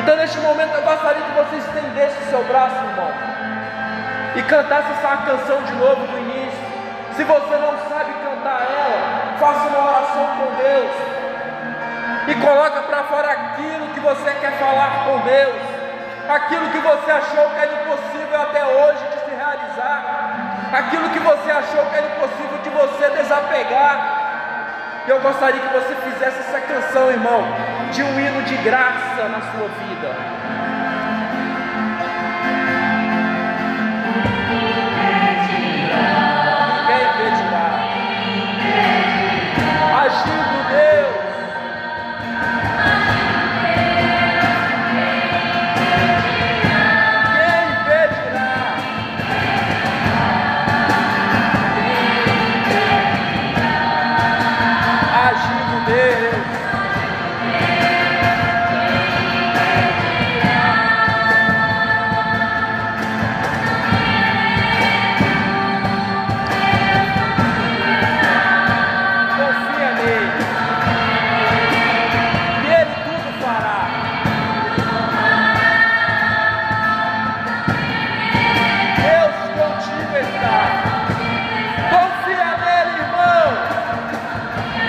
Então neste momento eu gostaria que você estendesse o seu braço, irmão, e cantasse essa canção de novo do início. Se você não sabe cantar ela, faça uma oração com Deus e coloca para fora aquilo que você quer falar com Deus, aquilo que você achou que era impossível até hoje de se realizar, aquilo que você achou que era impossível de você desapegar. Eu gostaria que você fizesse essa canção, irmão, de um hino de graça na sua vida. Agindo Deus, quem impedirá?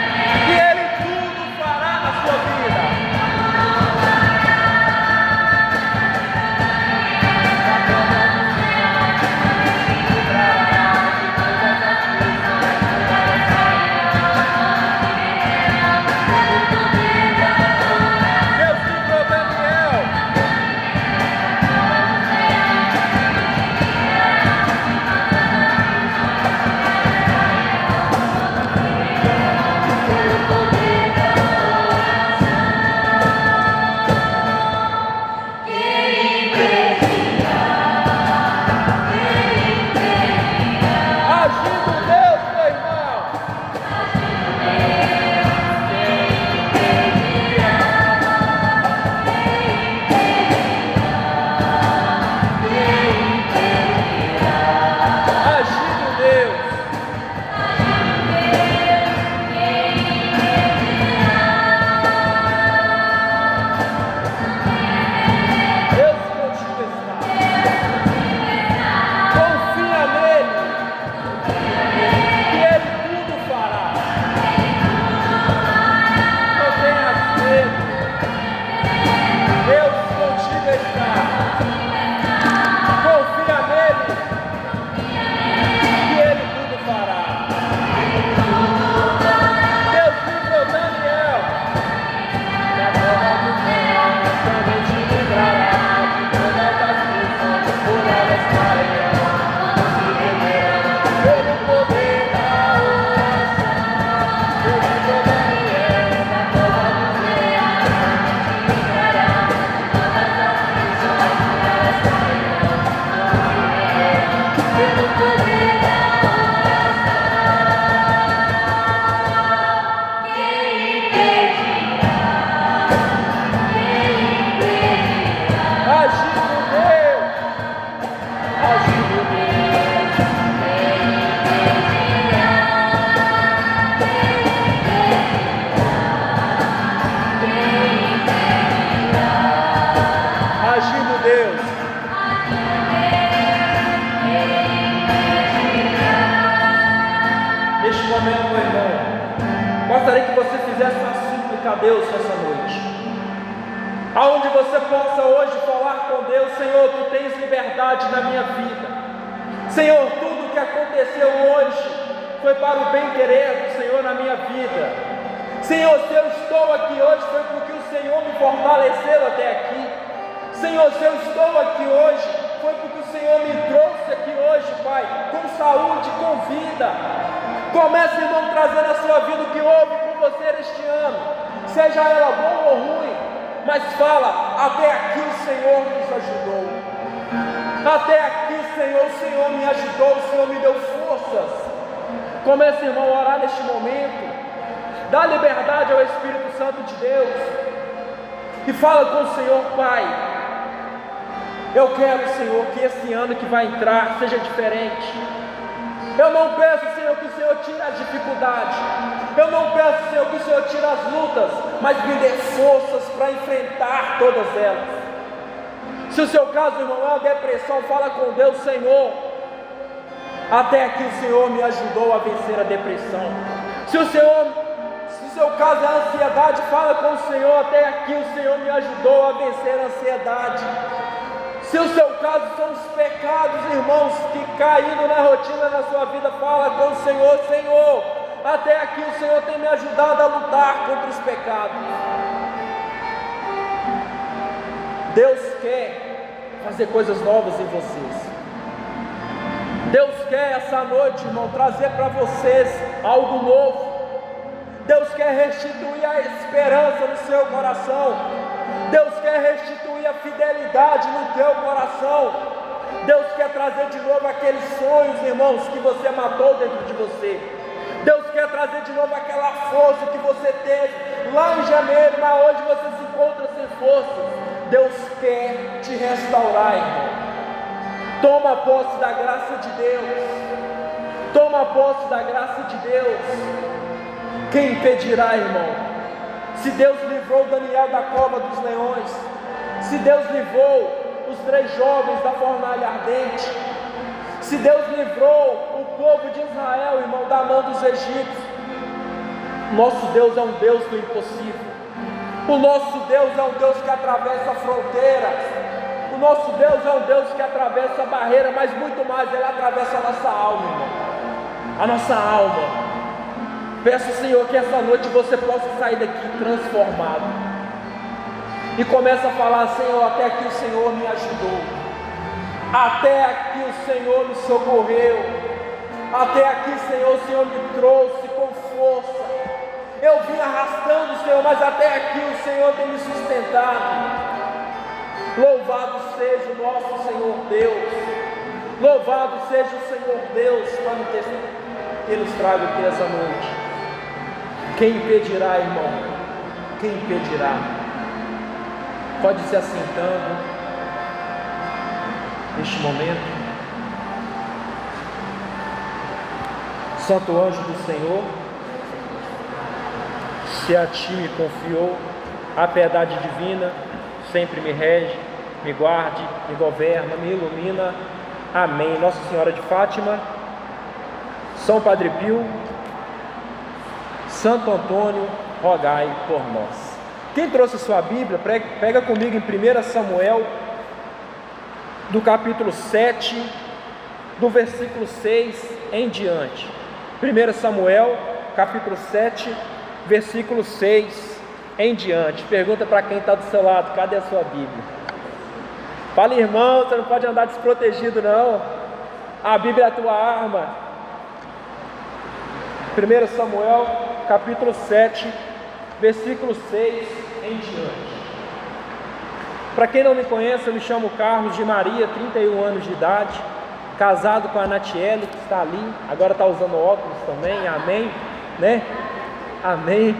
Agindo Deus, gostaria que você fizesse uma súplica a Deus nessa noite, aonde você possa hoje falar com Deus: Senhor, Tu tens liberdade na minha vida. Senhor, tudo que aconteceu hoje foi para o bem querer do Senhor na minha vida. Senhor, se eu estou aqui hoje foi porque o Senhor me fortaleceu até aqui. Senhor, se eu estou aqui hoje foi porque o Senhor me trouxe aqui hoje, Pai, com saúde, com vida. Comece, irmão, trazendo a sua vida o que houve com você este ano, seja ela boa ou ruim, mas fala: até aqui o Senhor nos ajudou, até aqui, Senhor, o Senhor me ajudou, o Senhor me deu forças. Comece, irmão, a orar neste momento, dá liberdade ao Espírito Santo de Deus e fala com o Senhor: Pai, eu quero, Senhor, que esse ano que vai entrar seja diferente. Eu não peço, Senhor, que o Senhor tire as dificuldades, eu não peço, Senhor, que o Senhor tire as lutas, mas me dê forças para enfrentar todas elas. Se o seu caso, irmão, é uma depressão, fala com Deus: Senhor, até aqui o Senhor me ajudou a vencer a depressão. Se o seu caso é a ansiedade, fala com o Senhor: até aqui o Senhor me ajudou a vencer a ansiedade. Se o seu caso são os pecados, irmãos, que caíram na rotina da sua vida, fala com o Senhor: Senhor, até aqui o Senhor tem me ajudado a lutar contra os pecados. Deus quer fazer coisas novas em vocês. Deus quer essa noite, irmão, trazer para vocês algo novo. Deus quer restituir a esperança no seu coração. Deus quer restituir a fidelidade no teu coração. Deus quer trazer de novo aqueles sonhos, irmãos, que você matou dentro de você. Deus quer trazer de novo aquela força que você teve lá em janeiro, mas hoje você se encontra sem força. Deus quer te restaurar, irmão. Toma posse da graça de Deus. Toma posse da graça de Deus. Quem impedirá, irmão? Se Deus livrou Daniel da cova dos leões, se Deus livrou os 3 jovens da fornalha ardente, se Deus livrou o povo de Israel, irmão, da mão dos egípcios, nosso Deus é um Deus do impossível. O nosso Deus é um Deus que atravessa fronteiras. O nosso Deus é um Deus que atravessa a barreira, mas muito mais, Ele atravessa a nossa alma, irmão. A nossa alma. Peço, Senhor, que essa noite você possa sair daqui transformado. E começa a falar: Senhor, até aqui o Senhor me ajudou. Até aqui o Senhor me socorreu. Até aqui, Senhor, o Senhor me trouxe com força. Eu vim arrastando, Senhor, mas até aqui o Senhor tem me sustentado. Louvado seja o nosso Senhor Deus. Louvado seja o Senhor Deus para o texto que Ele nos traga aqui essa noite. Quem impedirá, irmão? Quem impedirá? Pode se assentando neste momento. Santo anjo do Senhor, se a ti me confiou, a piedade divina sempre me rege, me guarde, me governa, me ilumina. Amém. Nossa Senhora de Fátima, São Padre Pio, Santo Antônio, rogai por nós. Quem trouxe sua Bíblia, pega comigo em 1 Samuel, do capítulo 7, do versículo 6 em diante. 1 Samuel, capítulo 7, versículo 6 em diante. Pergunta para quem está do seu lado: cadê a sua Bíblia? Fala, irmão, você não pode andar desprotegido, não. A Bíblia é a tua arma. 1 Samuel, capítulo 7, versículo 6 em diante. Para quem não me conhece, eu me chamo Carlos de Maria, 31 anos de idade, casado com a Natiele, que está ali, agora está usando óculos também, amém, né? Amém.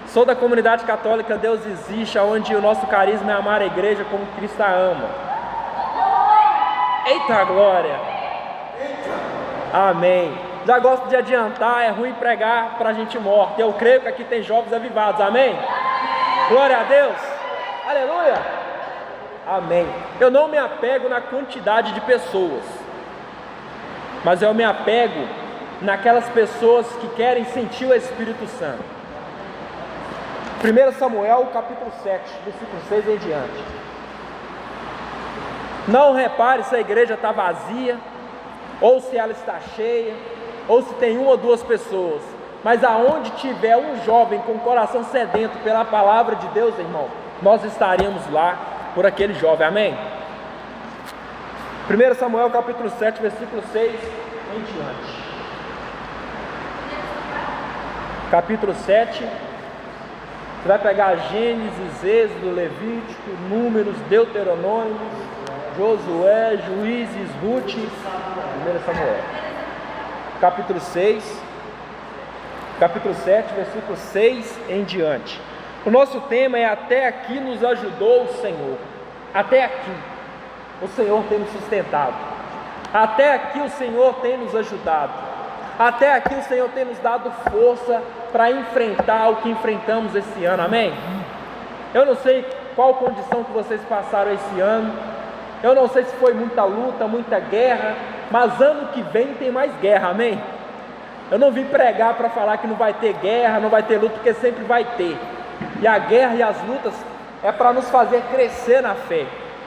Sou da comunidade católica Deus Existe, onde o nosso carisma é amar a igreja como Cristo a ama. Eita glória! Amém. Já gosto de adiantar, é ruim pregar para gente morta. Eu creio que aqui tem jovens avivados, amém? Glória a Deus, aleluia, amém. Eu não me apego na quantidade de pessoas, mas eu me apego naquelas pessoas que querem sentir o Espírito Santo. 1 Samuel, capítulo 7, versículo 6 em diante. Não repare se a igreja está vazia, ou se ela está cheia, ou se tem 1 ou 2 pessoas, mas aonde tiver um jovem com o coração sedento pela palavra de Deus, irmão, nós estaremos lá por aquele jovem, amém? 1 Samuel capítulo 7, versículo 6 em diante. Capítulo 7, você vai pegar Gênesis, Êxodo, Levítico, Números, Deuteronômio, Josué, Juízes, Ruth, 1 Samuel. Capítulo 6, capítulo 7, versículo 6 em diante. O nosso tema é: até aqui nos ajudou o Senhor. Até aqui o Senhor tem nos sustentado. Até aqui o Senhor tem nos ajudado. Até aqui o Senhor tem nos dado força para enfrentar o que enfrentamos esse ano, amém? Eu não sei qual condição que vocês passaram esse ano. Eu não sei se foi muita luta, muita guerra, mas ano que vem tem mais guerra, amém? Eu não vim pregar para falar que não vai ter guerra, não vai ter luta, porque sempre vai ter. E a guerra e as lutas é para nos fazer crescer na fé.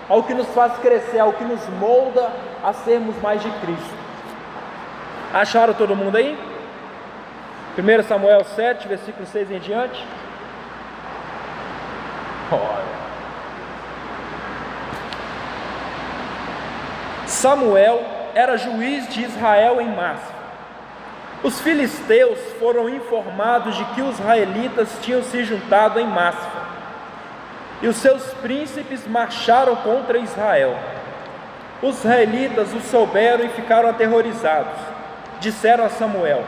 É o que nos faz crescer, é o que nos molda a sermos mais de Cristo. Acharam todo mundo aí? 1 Samuel 7, versículo 6 em diante. Olha. Samuel era juiz de Israel em Maspa. Os filisteus foram informados de que os israelitas tinham se juntado em Maspa, e os seus príncipes marcharam contra Israel. Os israelitas o souberam e ficaram aterrorizados. Disseram a Samuel: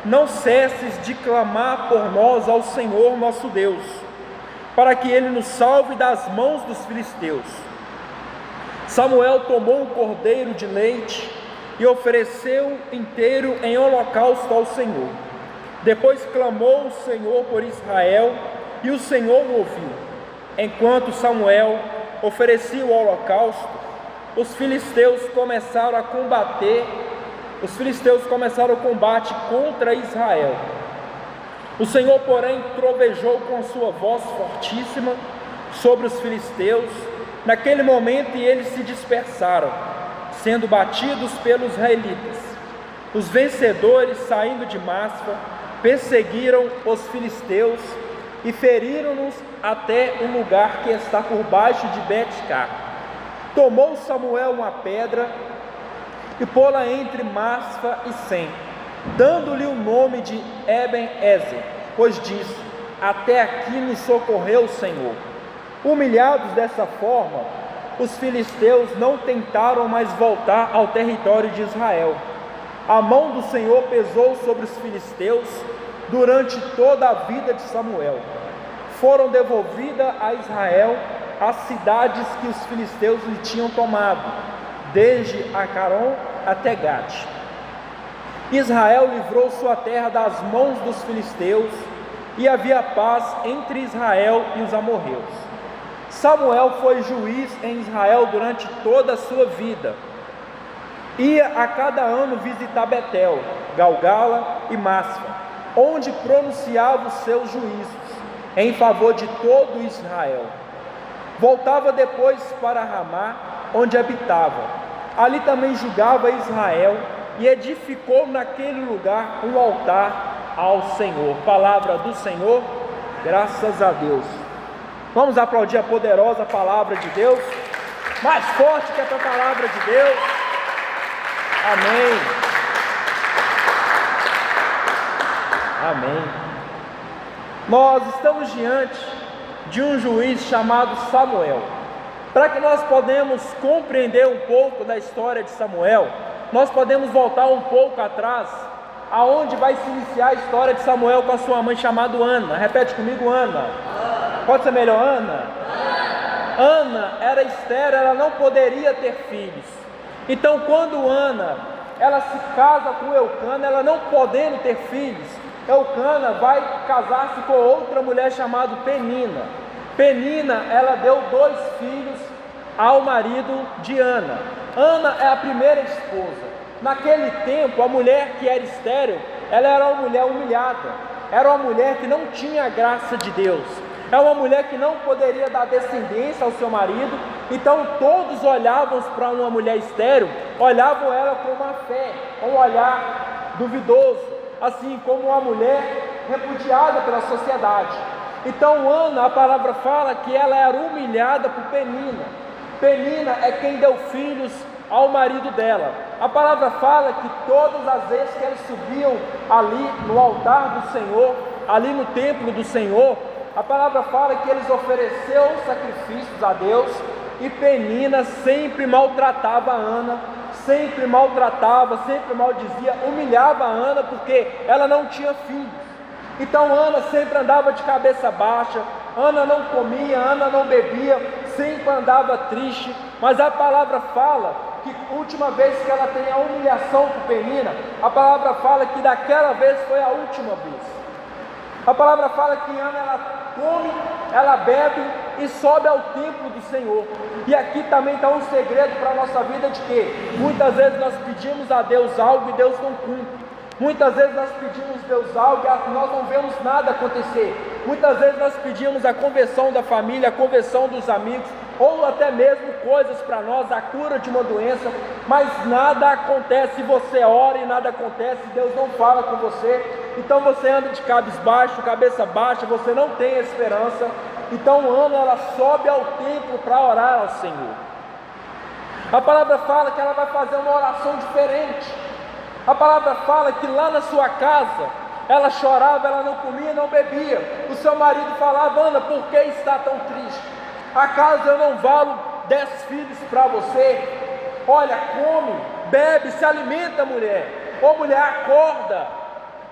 não cesses de clamar por nós ao Senhor nosso Deus, para que Ele nos salve das mãos dos filisteus. Samuel tomou um cordeiro de leite e ofereceu inteiro em holocausto ao Senhor. Depois clamou o Senhor por Israel, e o Senhor o ouviu. Enquanto Samuel oferecia o holocausto, os filisteus começaram o combate contra Israel. O Senhor, porém, trovejou com sua voz fortíssima sobre os filisteus. Naquele momento eles se dispersaram, sendo batidos pelos israelitas. Os vencedores, saindo de Maspa, perseguiram os filisteus e feriram-nos até um lugar que está por baixo de Bet-Car. Tomou Samuel uma pedra e pô-la entre Maspa e Sem, dando-lhe o nome de Eben-Ezer, pois disse: até aqui nos socorreu o Senhor. Humilhados dessa forma, os filisteus não tentaram mais voltar ao território de Israel. A mão do Senhor pesou sobre os filisteus durante toda a vida de Samuel. Foram devolvidas a Israel as cidades que os filisteus lhe tinham tomado, desde Acaron até Gate. Israel livrou sua terra das mãos dos filisteus, e havia paz entre Israel e os amorreus. Samuel foi juiz em Israel durante toda a sua vida. Ia a cada ano visitar Betel, Galgala e Maspa, onde pronunciava os seus juízos em favor de todo Israel. Voltava depois para Ramá, onde habitava. Ali também julgava Israel e edificou naquele lugar um altar ao Senhor. Palavra do Senhor, graças a Deus. Vamos aplaudir a poderosa palavra de Deus, mais forte que a palavra de Deus. Amém. Amém. Nós estamos diante de um juiz chamado Samuel. Para que nós podemos compreender um pouco da história de Samuel, nós podemos voltar um pouco atrás, aonde vai se iniciar a história de Samuel com a sua mãe chamada Ana. Repete comigo, Ana. Pode ser melhor, Ana? Ana era estéril, ela não poderia ter filhos. Então, quando Ana ela se casa com Eucana, ela não podendo ter filhos, Eucana vai casar-se com outra mulher chamada Penina. Penina, ela deu 2 filhos ao marido de Ana. Ana é a primeira esposa. Naquele tempo, a mulher que era estéril, ela era uma mulher humilhada, era uma mulher que não tinha a graça de Deus, é uma mulher que não poderia dar descendência ao seu marido. Então todos olhavam para uma mulher estéril, olhavam ela com uma fé, um olhar duvidoso, assim como uma mulher repudiada pela sociedade. Então Ana, a palavra fala que ela era humilhada por Penina. Penina é quem deu filhos ao marido dela. A palavra fala que todas as vezes que eles subiam ali no altar do Senhor, ali no templo do Senhor, a palavra fala que eles ofereceram sacrifícios a Deus, e Penina sempre maltratava a Ana, sempre maltratava, sempre maldizia, humilhava a Ana, porque ela não tinha filhos. Então Ana sempre andava de cabeça baixa, Ana não comia, Ana não bebia, sempre andava triste. Mas a palavra fala que a última vez que ela tem a humilhação com Penina, a palavra fala que daquela vez foi a última vez. A palavra fala que Ana ela come ela bebe e sobe ao templo do Senhor. E aqui também está um segredo para a nossa vida, de que muitas vezes nós pedimos a Deus algo e Deus não cumpre. Muitas vezes nós pedimos a Deus algo e nós não vemos nada acontecer. Muitas vezes nós pedimos a conversão da família, a conversão dos amigos, ou até mesmo coisas para nós, a cura de uma doença, mas nada acontece. Você ora e nada acontece, Deus não fala com você, então você anda de cabisbaixo, cabeça baixa, você não tem esperança. Então Ana, ela sobe ao templo para orar ao Senhor. A palavra fala que ela vai fazer uma oração diferente. A palavra fala que lá na sua casa, ela chorava, ela não comia, não bebia. O seu marido falava: Ana, por que está tão triste? Acaso eu não valo 10 filhos para você? Olha, come, bebe, se alimenta, mulher. Ô mulher, acorda.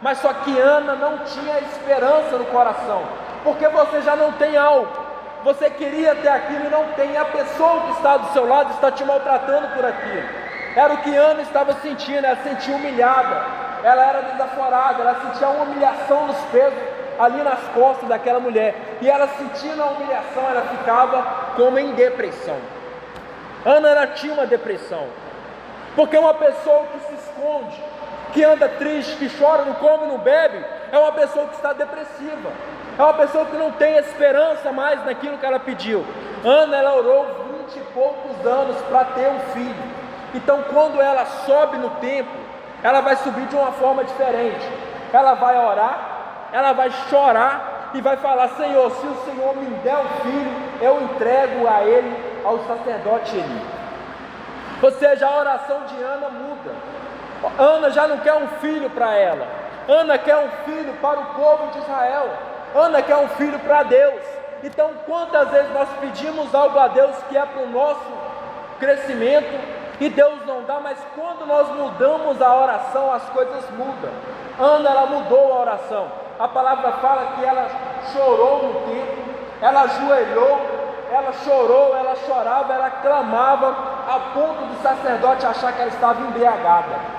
Mas só que Ana não tinha esperança no coração, porque você já não tem algo. Você queria ter aquilo e não tem. A pessoa que está do seu lado está te maltratando por aquilo. Era o que Ana estava sentindo. Ela se sentia humilhada, ela era desaforada, ela sentia uma humilhação nos pesos ali nas costas daquela mulher, e ela sentindo a humilhação, ela ficava como em depressão. Ana, ela tinha uma depressão, porque uma pessoa que se esconde, que anda triste, que chora, não come, não bebe, é uma pessoa que está depressiva, é uma pessoa que não tem esperança mais naquilo que ela pediu. Ana, ela orou 20 e poucos anos para ter um filho. Então quando ela sobe no templo, ela vai subir de uma forma diferente. Ela vai orar, ela vai chorar e vai falar: Senhor, se o Senhor me der um filho, eu entrego a ele, ao sacerdote Eli. Ou seja, a oração de Ana muda. Ana já não quer um filho para ela, Ana quer um filho para o povo de Israel, Ana quer um filho para Deus. Então quantas vezes nós pedimos algo a Deus que é para o nosso crescimento, e Deus não dá, mas quando nós mudamos a oração, as coisas mudam. Ana, ela mudou a oração. A palavra fala que ela chorou no templo, ela ajoelhou, ela chorou, ela chorava, ela clamava, a ponto do sacerdote achar que ela estava embriagada.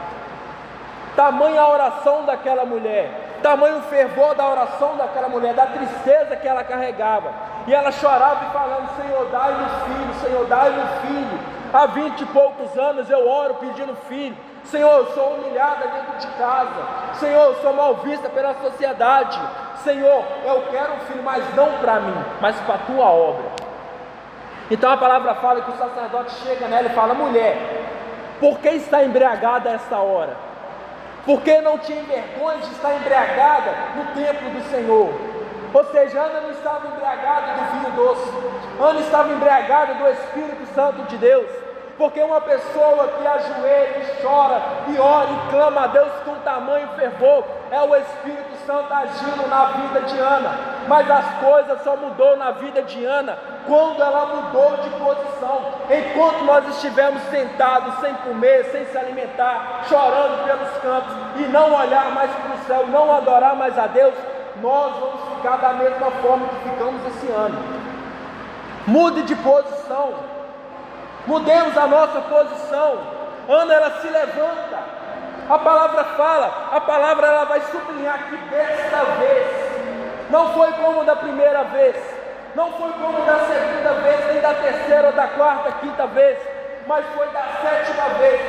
Tamanha a oração daquela mulher, tamanho o fervor da oração daquela mulher, da tristeza que ela carregava. E ela chorava e falando: Senhor, dai-me filho, Senhor, dai-me filho. Há 20 e poucos anos eu oro pedindo filho. Senhor, eu sou humilhada dentro de casa. Senhor, eu sou mal vista pela sociedade. Senhor, eu quero um filho, mas não para mim, mas para a tua obra. Então a palavra fala que o sacerdote chega nela e fala: mulher, por que está embriagada a esta hora? Por que não tinha vergonha de estar embriagada no templo do Senhor? Ou seja, Ana não estava embriagada do vinho doce, Ana estava embriagada do Espírito Santo de Deus. Porque uma pessoa que ajoelha e chora e ora e clama a Deus com tamanho fervor, é o Espírito Santo agindo na vida de Ana. Mas as coisas só mudou na vida de Ana quando ela mudou de posição. Enquanto nós estivemos sentados sem comer, sem se alimentar, chorando pelos cantos e não olhar mais para o céu, não adorar mais a Deus, nós vamos ficar da mesma forma que ficamos esse ano. Mude de posição, mudemos a nossa posição. Ana, ela se levanta, a palavra fala, a palavra ela vai sublinhar que desta vez, não foi como da primeira vez, não foi como da segunda vez, nem da terceira ou da quarta, quinta vez, mas foi da 7ª vez.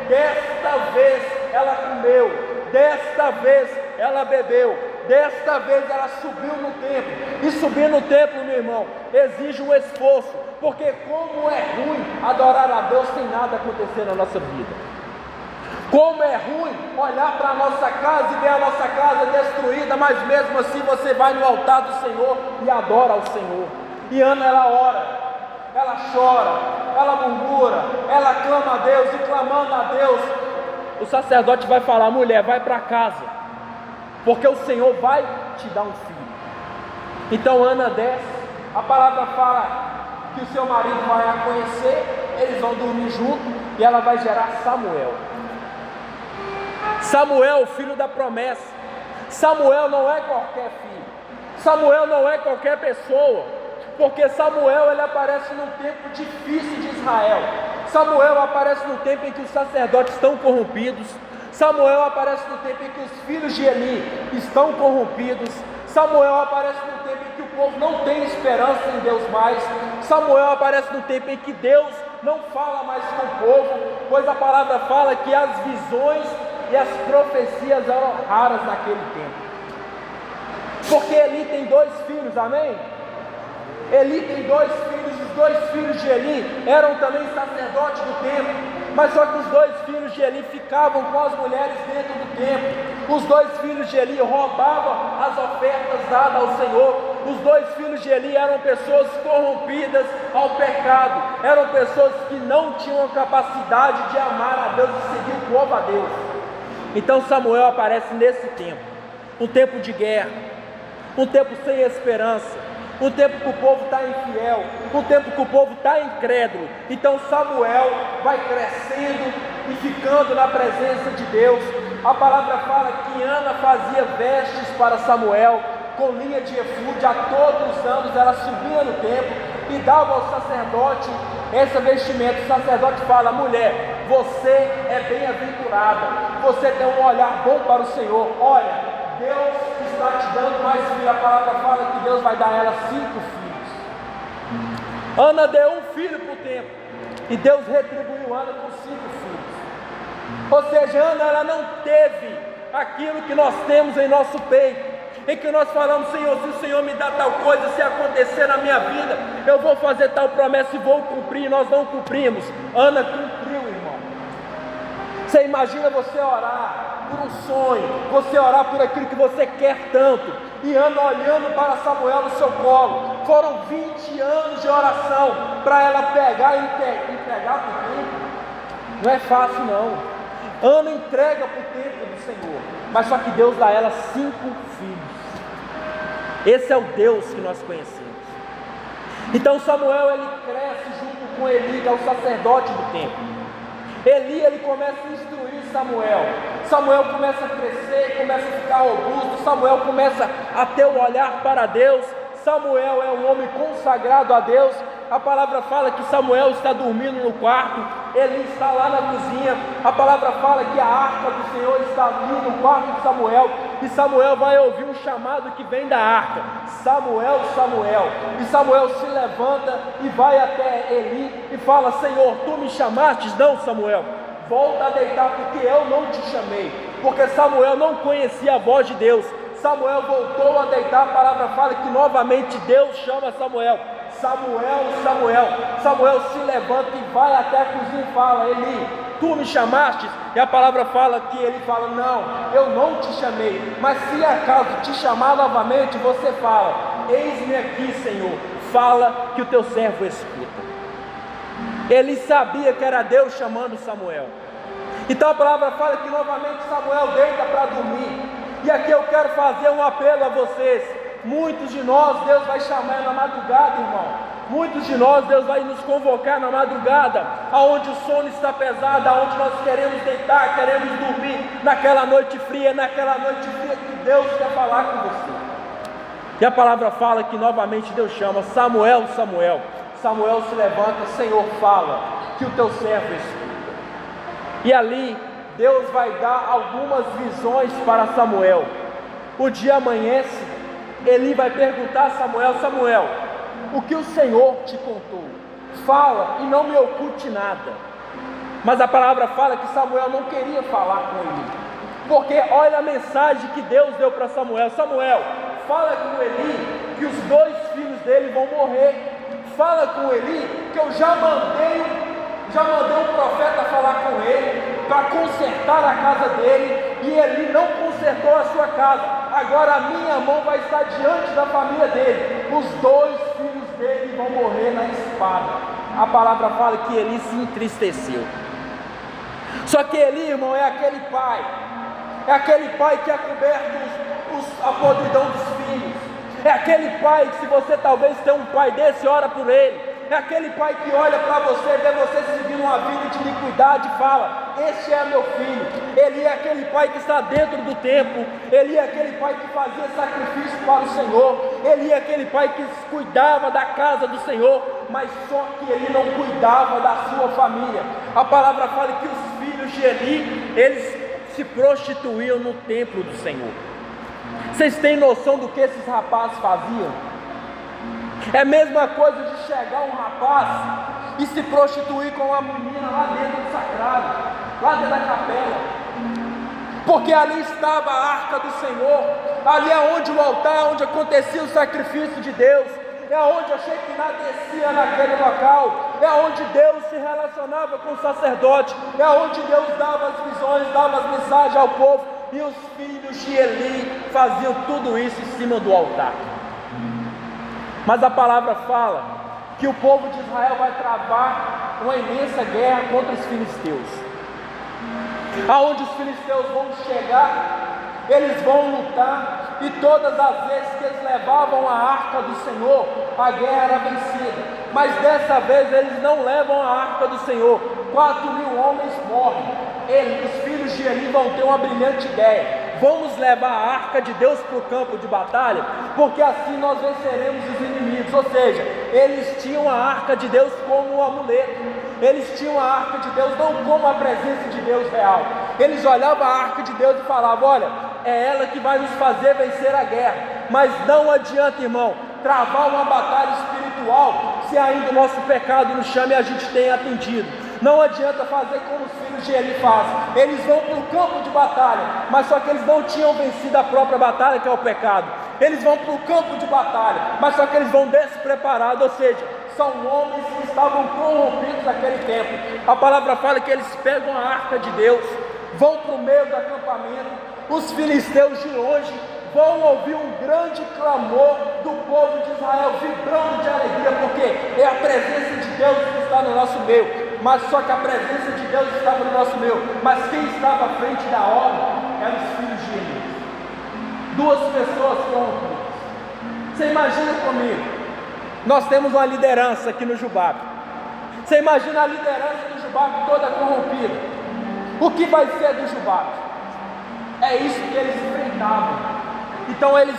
Desta vez ela comeu, desta vez ela bebeu, desta vez ela subiu no templo. E subir no templo, meu irmão, exige um esforço, porque como é ruim adorar a Deus sem nada acontecer na nossa vida. Como é ruim olhar para a nossa casa e ver a nossa casa destruída, mas mesmo assim você vai no altar do Senhor e adora ao Senhor. E Ana, ela ora, ela chora, ela murmura, ela clama a Deus, e clamando a Deus, o sacerdote vai falar: mulher, vai para casa, porque o Senhor vai te dar um filho. Então Ana desce, a palavra fala que o seu marido vai a conhecer, eles vão dormir junto, e ela vai gerar Samuel. Samuel, filho da promessa. Samuel não é qualquer filho, Samuel não é qualquer pessoa, porque Samuel ele aparece num tempo difícil de Israel. Samuel aparece no tempo em que os sacerdotes estão corrompidos. Samuel aparece no tempo em que os filhos de Eli estão corrompidos. Samuel aparece no tempo em que o povo não tem esperança em Deus mais. Samuel aparece no tempo em que Deus não fala mais com o povo, pois a palavra fala que as visões e as profecias eram raras naquele tempo. Porque Eli tem 2 filhos, amém? Eli tem 2 filhos, os 2 filhos de Eli eram também sacerdotes do templo, mas só que os 2 filhos de Eli ficavam com as mulheres dentro do templo. Os 2 filhos de Eli roubavam as ofertas dadas ao Senhor. Os 2 filhos de Eli eram pessoas corrompidas ao pecado, eram pessoas que não tinham a capacidade de amar a Deus e seguir o povo a Deus. Então Samuel aparece nesse tempo, um tempo de guerra, um tempo sem esperança, um tempo que o povo está infiel, um tempo que o povo está incrédulo. Então Samuel vai crescendo e ficando na presença de Deus. A palavra fala que Ana fazia vestes para Samuel, com linha de efude, a todos os anos ela subia no templo e dava ao sacerdote essa vestimenta. O sacerdote fala: mulher, você é bem-aventurada, você tem um olhar bom para o Senhor, olha, Deus está te dando mais filhos. A palavra fala que Deus vai dar a ela 5 filhos. Ana deu 1 filho para o templo, e Deus retribuiu Ana com 5 filhos. Ou seja, Ana ela não teve aquilo que nós temos em nosso peito, em que nós falamos: Senhor, se o Senhor me dá tal coisa, se acontecer na minha vida, eu vou fazer tal promessa e vou cumprir. E nós não cumprimos. Ana cumpriu, irmão. Você imagina você orar por um sonho, você orar por aquilo que você quer tanto, e Ana olhando para Samuel no seu colo. Foram 20 anos de oração para ela pegar e entregar para o templo. Não é fácil não. Ana entrega para o templo do Senhor, mas só que Deus dá a ela 5 filhos. Esse é o Deus que nós conhecemos. Então Samuel ele cresce junto com Eli, que é o sacerdote do templo. Eli ele começa a instruir Samuel. Samuel começa a crescer, começa a ficar robusto. Samuel começa a ter um olhar para Deus. Samuel é um homem consagrado a Deus. A palavra fala que Samuel está dormindo no quarto, Eli está lá na cozinha. A palavra fala que a arca do Senhor está ali no quarto de Samuel, e Samuel vai ouvir um chamado que vem da arca: Samuel, Samuel. E Samuel se levanta e vai até Eli e fala: Senhor, tu me chamaste? Não, Samuel, volta a deitar, porque eu não te chamei. Porque Samuel não conhecia a voz de Deus. Samuel voltou a deitar. A palavra fala que novamente Deus chama Samuel: Samuel, Samuel. Samuel se levanta e vai até a cozinha e fala: Eli, tu me chamaste? E a palavra fala que ele fala: não, eu não te chamei, mas se acaso te chamar novamente, você fala: eis-me aqui, Senhor, fala que o teu servo escuta. Ele sabia que era Deus chamando Samuel. Então a palavra fala que novamente Samuel deita para dormir. E aqui eu quero fazer um apelo a vocês. Muitos de nós Deus vai chamar na madrugada, irmão. Muitos de nós Deus vai nos convocar na madrugada, aonde o sono está pesado, aonde nós queremos deitar, queremos dormir, naquela noite fria que Deus quer falar com você. E a palavra fala que novamente Deus chama: Samuel, Samuel. Samuel se levanta: Senhor, fala que o teu servo escuta. E ali Deus vai dar algumas visões para Samuel. O dia amanhece, Eli vai perguntar a Samuel: Samuel, o que o Senhor te contou? Fala e não me oculte nada. Mas a palavra fala que Samuel não queria falar com Eli, porque olha a mensagem que Deus deu para Samuel: Samuel, fala com Eli que os 2 filhos dele vão morrer. Fala com Eli que eu já mandei um profeta falar com ele para consertar a casa dele, e Eli não consertou a sua casa. Agora a minha mão vai estar diante da família dele. Os 2 filhos dele vão morrer na espada. A palavra fala que Eli se entristeceu. Só que Eli, irmão, é aquele pai que é coberto a podridão dos filhos. É aquele pai que, se você talvez tenha um pai desse, ora por ele. É aquele pai que olha para você, vê você seguindo uma vida de iniquidade e fala: este é meu filho. Ele é aquele pai que está dentro do templo. Ele é aquele pai que fazia sacrifício para o Senhor. Ele é aquele pai que cuidava da casa do Senhor, mas só que ele não cuidava da sua família. A palavra fala que os filhos de Eli, eles se prostituíam no templo do Senhor. Vocês têm noção do que esses rapazes faziam? É a mesma coisa de chegar um rapaz e se prostituir com uma menina lá dentro do sacrário, lá dentro da capela, porque ali estava a arca do Senhor, ali é onde o altar, onde acontecia o sacrifício de Deus, é onde a Shekinah descia naquele local, é onde Deus se relacionava com o sacerdote, é onde Deus dava as visões, dava as mensagens ao povo, e os filhos de Eli faziam tudo isso em cima do altar. Mas a palavra fala que o povo de Israel vai travar uma imensa guerra contra os filisteus, aonde os filisteus vão chegar, eles vão lutar, e todas as vezes que eles levavam a arca do Senhor, a guerra era vencida. Mas dessa vez eles não levam a arca do Senhor, 4.000 homens morrem. Os filhos de Eli vão ter uma brilhante ideia: vamos levar a arca de Deus para o campo de batalha, porque assim nós venceremos os inimigos. Ou seja, eles tinham a arca de Deus como um amuleto, eles tinham a arca de Deus não como a presença de Deus real. Eles olhavam a arca de Deus e falavam: olha, é ela que vai nos fazer vencer a guerra. Mas não adianta, irmão, travar uma batalha espiritual se ainda o nosso pecado nos chama e a gente tem atendido. Não adianta fazer como os filhos de Eli fazem. Eles vão para o campo de batalha, mas só que eles não tinham vencido a própria batalha, que é o pecado. Eles vão para o campo de batalha, mas só que eles vão despreparados, ou seja, são homens que estavam corrompidos naquele tempo. A palavra fala que eles pegam a arca de Deus, vão para o meio do acampamento. Os filisteus de longe vão ouvir um grande clamor do povo de Israel, vibrando de alegria, porque é a presença de Deus que está no nosso meio. Mas só que a presença de Deus estava no nosso meio, mas quem estava à frente da obra eram os filhos de Eli. Duas pessoas corrompidas. Você imagina comigo, nós temos uma liderança aqui no Jubap. Você imagina a liderança do Jubap toda corrompida. O que vai ser do Jubap? É isso que eles enfrentavam. Então eles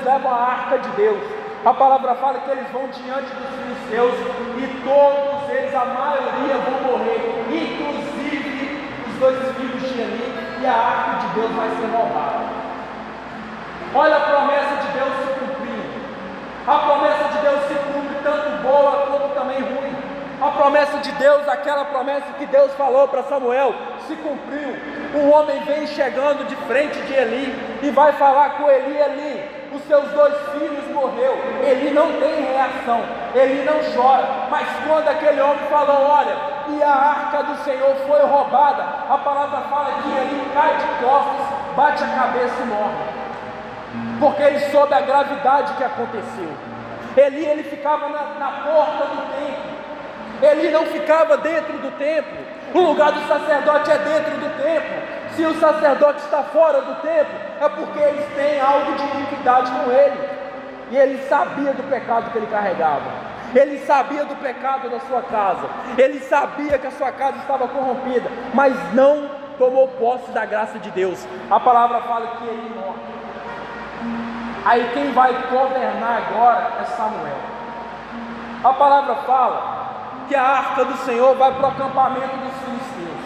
levam a arca de Deus. A palavra fala que eles vão diante dos filisteus e todos eles, a maioria, vão morrer, inclusive os dois filhos de Eli, e a arca de Deus vai ser roubada. Olha a promessa de Deus se cumprindo. A promessa de Deus se cumpre, tanto boa quanto também ruim. A promessa de Deus, aquela promessa que Deus falou para Samuel, se cumpriu. Um homem vem chegando de frente de Eli e vai falar com Eli: Eli, os seus dois filhos morreu. Ele não tem reação, ele não chora. Mas quando aquele homem falou: olha, e a arca do Senhor foi roubada, a palavra fala que ele cai de costas, bate a cabeça e morre, porque ele soube a gravidade que aconteceu. Ele ficava na porta do templo, ele não ficava dentro do templo. O lugar do sacerdote é dentro do templo. Se o sacerdote está fora do templo, é porque eles têm algo de iniquidade com ele. E ele sabia do pecado que ele carregava. Ele sabia do pecado da sua casa. Ele sabia que a sua casa estava corrompida, mas não tomou posse da graça de Deus. A palavra fala que ele morre. Aí quem vai governar agora é Samuel. A palavra fala que a arca do Senhor vai para o acampamento dos filisteus.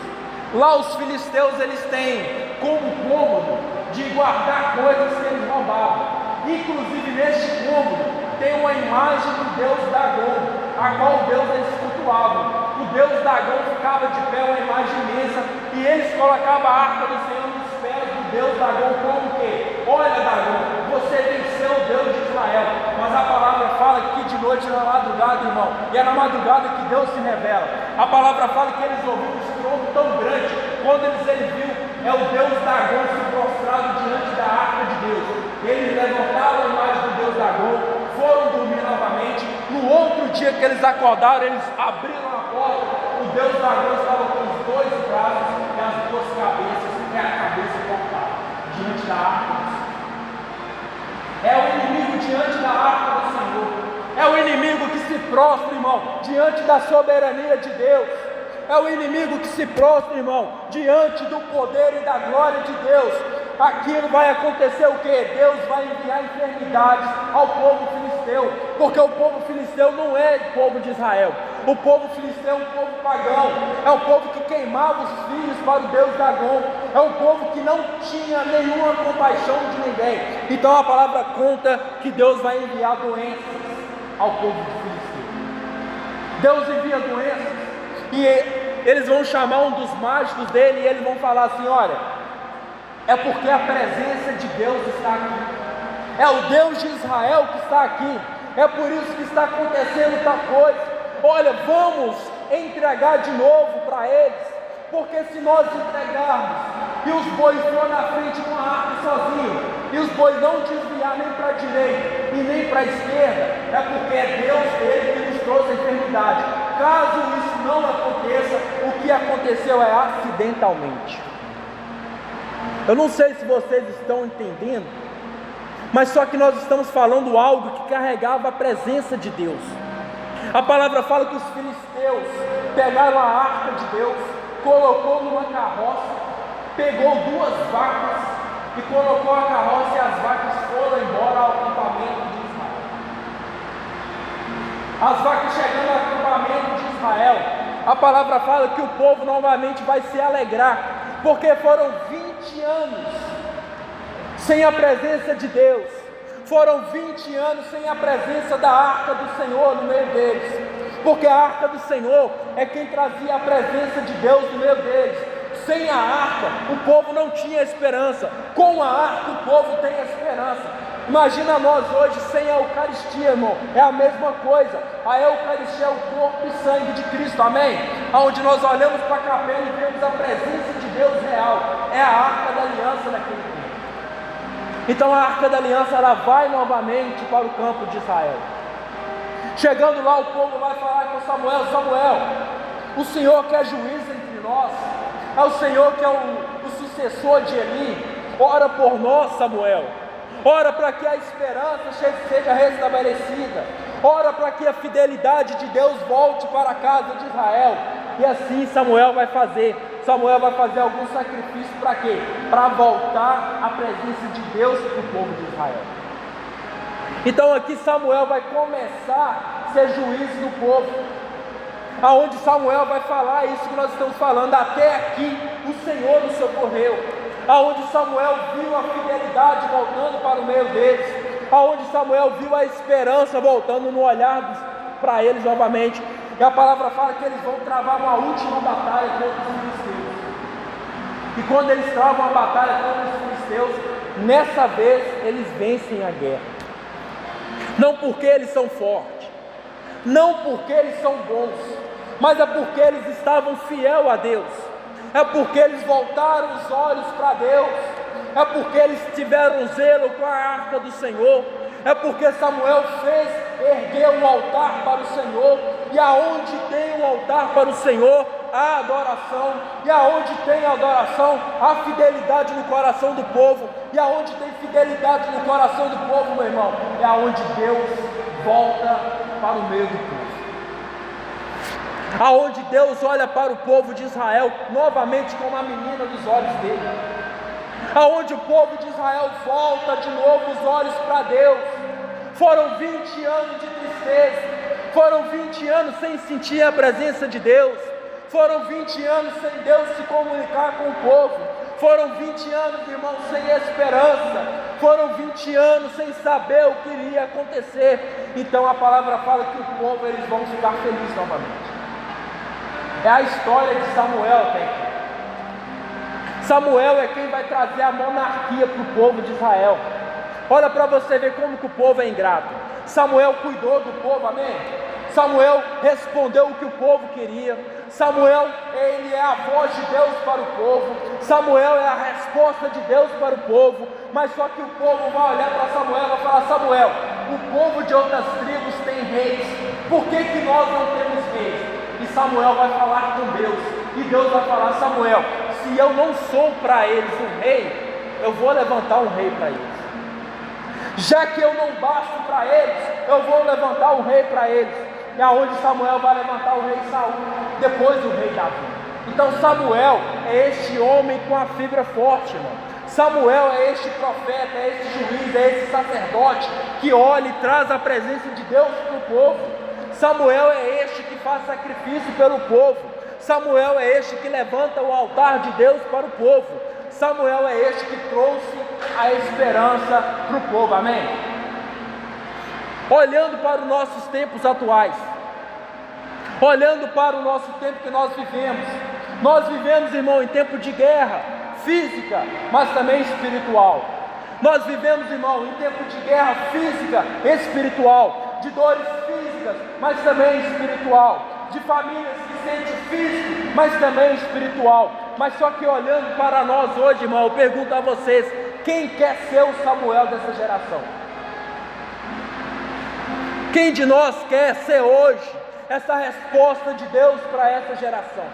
Lá os filisteus, eles têm como cômodo de guardar coisas que eles roubavam. Inclusive neste cômodo tem uma imagem do deus Dagom, a qual o deus eles cultuavam. O deus Dagom ficava de pé, uma imagem imensa, e eles colocavam a arca do Senhor nos pés do deus Dagom, como que: olha, Dagom, você venceu o Deus de Israel. Mas a palavra fala que de noite, na madrugada, irmão, e é na madrugada que Deus se revela. A palavra fala que eles ouviram um estrondo tão grande, quando ele viu, é o Deus Dagom se prostrado diante da arca de Deus. Eles levantaram a imagem do Deus Dagom, foram dormir novamente. No outro dia que eles acordaram, eles abriram a porta, o Deus Dagom estava com os dois braços e as duas cabeças, e a cabeça cortada, diante da arca do Senhor. É o inimigo diante da arca do Senhor. É o inimigo que se prostra, irmão, diante da soberania de Deus. É o inimigo que se prostra, irmão, diante do poder e da glória de Deus. Aquilo vai acontecer o quê? Deus vai enviar enfermidades ao povo filisteu, porque o povo filisteu não é o povo de Israel. O povo filisteu é um povo pagão, é um povo que queimava os filhos para o Deus Dagom, é um povo que não tinha nenhuma compaixão de ninguém. Então a palavra conta que Deus vai enviar doenças ao povo de Filisteu. Deus envia doenças, e eles vão chamar um dos mágicos dele, e eles vão falar assim: olha, é porque a presença de Deus está aqui, é o Deus de Israel que está aqui, é por isso que está acontecendo tal coisa. Olha, vamos entregar de novo para eles, porque se nós entregarmos e os bois for na frente com a arca sozinho, e os bois não desviar nem para a direita e nem para a esquerda, é porque é Deus dele que nos trouxe a enfermidade. Caso isso não aconteça, o que aconteceu é acidentalmente. Eu não sei se vocês estão entendendo, mas só que nós estamos falando algo que carregava a presença de Deus. A palavra fala que os filisteus pegaram a arca de Deus, colocou numa carroça, pegou 2 vacas e colocou a carroça, e as vacas foram embora ao acampamento de Israel. As vacas chegando ao acampamento de Israel, a palavra fala que o povo novamente vai se alegrar, porque foram 20 anos sem a presença de Deus, foram 20 anos sem a presença da arca do Senhor no meio deles, porque a arca do Senhor é quem trazia a presença de Deus no meio deles. Sem a arca, o povo não tinha esperança. Com a arca, o povo tem esperança. Imagina nós hoje sem a Eucaristia, irmão. É a mesma coisa. A Eucaristia é o corpo e sangue de Cristo, amém? Onde nós olhamos para a capela e vemos a presença de Deus real. É a arca da aliança naquele tempo. Então a arca da aliança, ela vai novamente para o campo de Israel. Chegando lá, o povo vai falar com Samuel: Samuel, o Senhor que é juiz entre nós, é o Senhor que é o sucessor de Eli. Ora por nós, Samuel. Ora para que a esperança seja restabelecida. Ora para que a fidelidade de Deus volte para a casa de Israel. E assim Samuel vai fazer. Samuel vai fazer algum sacrifício para quê? Para voltar a presença de Deus para o povo de Israel. Então aqui Samuel vai começar a ser juiz do povo, aonde Samuel vai falar isso que nós estamos falando: até aqui o Senhor nos socorreu. Aonde Samuel viu a fidelidade voltando para o meio deles, aonde Samuel viu a esperança voltando no olhar para eles novamente. E a palavra fala que eles vão travar uma última batalha contra os filisteus. E quando eles travam a batalha contra os filisteus, nessa vez eles vencem a guerra. Não porque eles são fortes, não porque eles são bons, mas é porque eles estavam fiel a Deus, é porque eles voltaram os olhos para Deus, é porque eles tiveram zelo com a arca do Senhor, é porque Samuel fez erguer um altar para o Senhor, e aonde tem um altar para o Senhor, há adoração, e aonde tem adoração, há fidelidade no coração do povo, e aonde tem fidelidade no coração do povo, meu irmão, é aonde Deus volta para o meio do povo. Aonde Deus olha para o povo de Israel novamente como a menina dos olhos dele, aonde o povo de Israel volta de novo os olhos para Deus. Foram 20 anos de tristeza, foram 20 anos sem sentir a presença de Deus, foram 20 anos sem Deus se comunicar com o povo, foram 20 anos, irmãos, sem esperança, foram 20 anos sem saber o que iria acontecer. Então a palavra fala que o povo, eles vão ficar felizes novamente. É a história de Samuel até aqui. Samuel é quem vai trazer a monarquia para o povo de Israel. Olha para você ver como que o povo é ingrato. Samuel cuidou do povo, amém? Samuel respondeu o que o povo queria. Samuel, ele é a voz de Deus para o povo. Samuel é a resposta de Deus para o povo. Mas só que o povo vai olhar para Samuel e vai falar: Samuel, o povo de outras tribos tem reis, por que que nós não temos reis? E Samuel vai falar com Deus, e Deus vai falar: Samuel, se eu não sou para eles um rei, eu vou levantar um rei para eles. Já que eu não basto para eles, eu vou levantar um rei para eles. E aonde Samuel vai levantar o rei Saul, depois o rei Davi. Então Samuel é este homem com a fibra forte, irmão. Samuel é este profeta, é este juiz, é este sacerdote que olha e traz a presença de Deus para o povo. Samuel é este que faz sacrifício pelo povo. Samuel é este que levanta o altar de Deus para o povo. Samuel é este que trouxe a esperança para o povo, amém? olhando para os nossos tempos atuais, olhando para o nosso tempo que nós vivemos, irmão, em tempo de guerra física, mas também espiritual. Nós vivemos, irmão, em tempo de guerra física e espiritual, de dores físicas, mas também espiritual, de famílias que sentem físico, mas também espiritual. Mas só que olhando para nós hoje, irmão, eu pergunto a vocês: quem quer ser o Samuel dessa geração? Quem de nós quer ser hoje essa resposta de Deus para essa geração?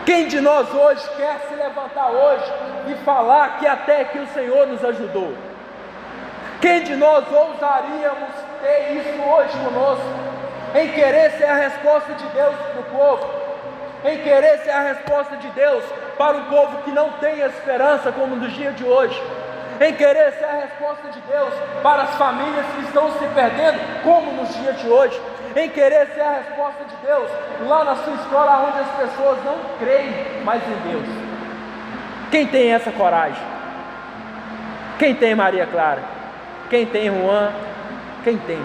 Quem de nós hoje quer se levantar hoje e falar que até que o Senhor nos ajudou? Quem de nós ousaríamos ter isso hoje conosco, em querer ser a resposta de Deus para o povo, em querer ser a resposta de Deus para um povo que não tem esperança como nos dias de hoje, em querer ser a resposta de Deus para as famílias que estão se perdendo como nos dias de hoje, em querer ser a resposta de Deus lá na sua escola onde as pessoas não creem mais em Deus. Quem tem essa coragem? Quem tem, Maria Clara? Quem tem, Juan? Quem tem?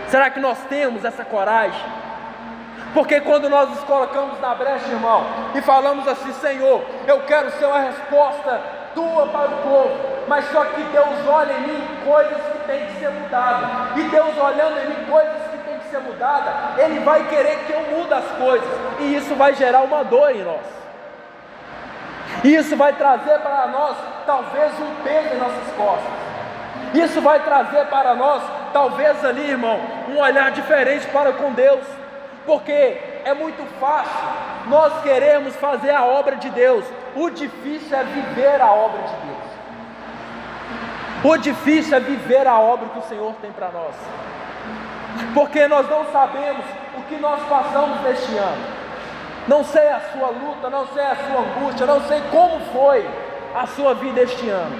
Será que nós temos essa coragem? Porque quando nós nos colocamos na brecha, irmão, e falamos assim: Senhor, eu quero ser uma resposta tua para o povo, mas só que Deus olha em mim coisas que tem que ser mudadas, e Deus olhando em mim coisas que tem que ser mudadas, Ele vai querer que eu mude as coisas, e isso vai gerar uma dor em nós, e isso vai trazer para nós talvez um peso em nossas costas, isso vai trazer para nós talvez ali, irmão, um olhar diferente para com Deus, porque é muito fácil nós queremos fazer a obra de Deus, o difícil é viver a obra de Deus, o difícil é viver a obra que o Senhor tem para nós, porque nós não sabemos o que nós passamos neste ano, não sei a sua luta, não sei a sua angústia, não sei como foi a sua vida este ano,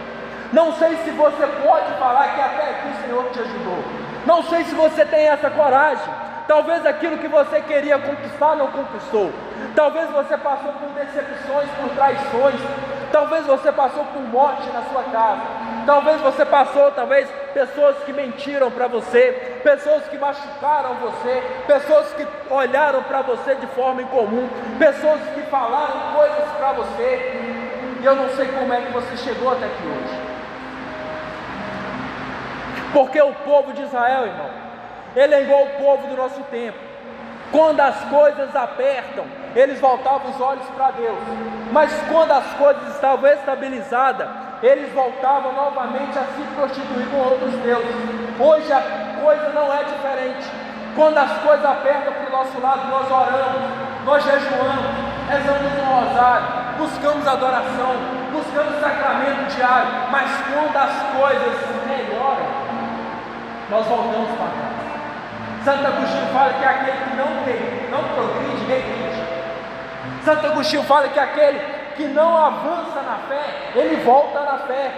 não sei se você pode falar que até aqui o Senhor te ajudou, não sei se você tem essa coragem. Talvez aquilo que você queria conquistar não conquistou, talvez você passou por decepções, por traições, talvez você passou por morte na sua casa, talvez você passou, pessoas que mentiram para você, pessoas que machucaram você, pessoas que olharam para você de forma incomum, pessoas que falaram coisas para você, e eu não sei como é que você chegou até aqui hoje, porque o povo de Israel, irmão, ele é igual o povo do nosso tempo. Quando as coisas apertam, eles voltavam os olhos para Deus, mas quando as coisas estavam estabilizadas, eles voltavam novamente a se prostituir com outros deuses. Hoje a coisa não é diferente. Quando as coisas apertam para o nosso lado, nós oramos, nós jejuamos, rezamos um rosário, buscamos adoração, buscamos sacramento diário, mas quando as coisas melhoram, nós voltamos para trás. Santo Agostinho fala que aquele que não progride, regride. Santo Agostinho fala que aquele que não avança na fé, ele volta na fé.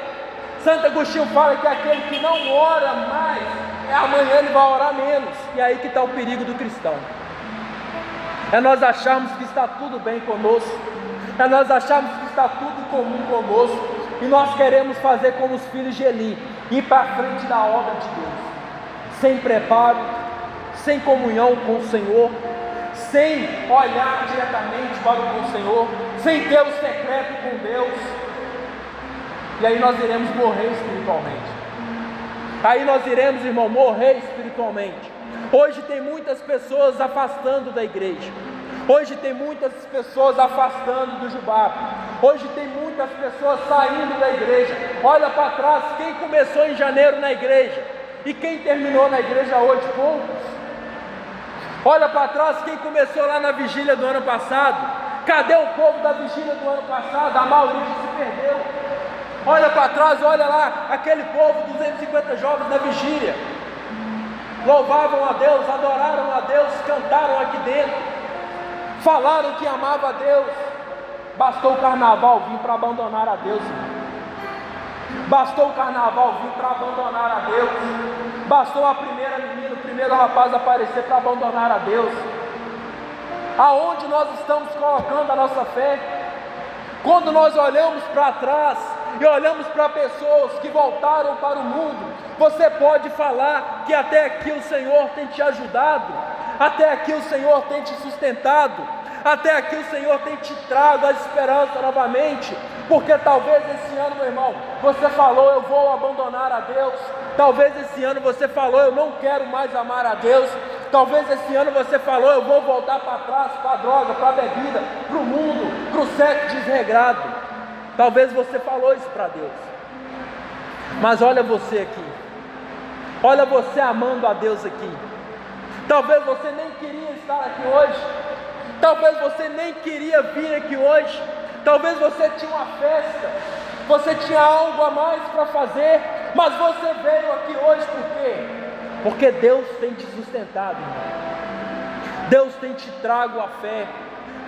Santo Agostinho fala que aquele que não ora mais, amanhã ele vai orar menos. E aí que está o perigo do cristão. É nós acharmos que está tudo bem conosco, é nós acharmos que está tudo comum conosco, e nós queremos fazer como os filhos de Eli, ir para frente da obra de Deus, sem preparo, sem comunhão com o Senhor, sem olhar diretamente para o Senhor, sem ter o secreto com Deus, e aí nós iremos morrer espiritualmente. Aí nós iremos, irmão, morrer espiritualmente. Hoje tem muitas pessoas afastando da igreja, hoje tem muitas pessoas afastando do jubape, hoje tem muitas pessoas saindo da igreja. Olha para trás, quem começou em janeiro na igreja e quem terminou na igreja hoje? Poucos. Olha para trás, quem começou lá na vigília do ano passado, cadê o povo da vigília do ano passado? A maioria se perdeu. Olha para trás, olha lá, aquele povo, 250 jovens da vigília, louvavam a Deus, adoraram a Deus, cantaram aqui dentro, falaram que amavam a Deus. Bastou o carnaval vir para abandonar a Deus, irmão. Bastou o carnaval vir para abandonar a Deus. Bastou a primeira menina, o primeiro rapaz aparecer para abandonar a Deus. Aonde nós estamos colocando a nossa fé? Quando nós olhamos para trás e olhamos para pessoas que voltaram para o mundo, você pode falar que até aqui o Senhor tem te ajudado, até aqui o Senhor tem te sustentado, até aqui o Senhor tem te trago a esperança novamente, porque talvez esse ano, meu irmão, você falou, eu vou abandonar a Deus. Talvez esse ano você falou, eu não quero mais amar a Deus. Talvez esse ano você falou, eu vou voltar para trás, para a droga, para a bebida, para o mundo, para o sexo desregrado. Talvez você falou isso para Deus. Mas olha você aqui, olha você amando a Deus aqui. Talvez você nem queria estar aqui hoje, talvez você nem queria vir aqui hoje, talvez você tinha uma festa, você tinha algo a mais para fazer, mas você veio aqui hoje por quê? Porque Deus tem te sustentado, irmão. Deus tem te trago a fé,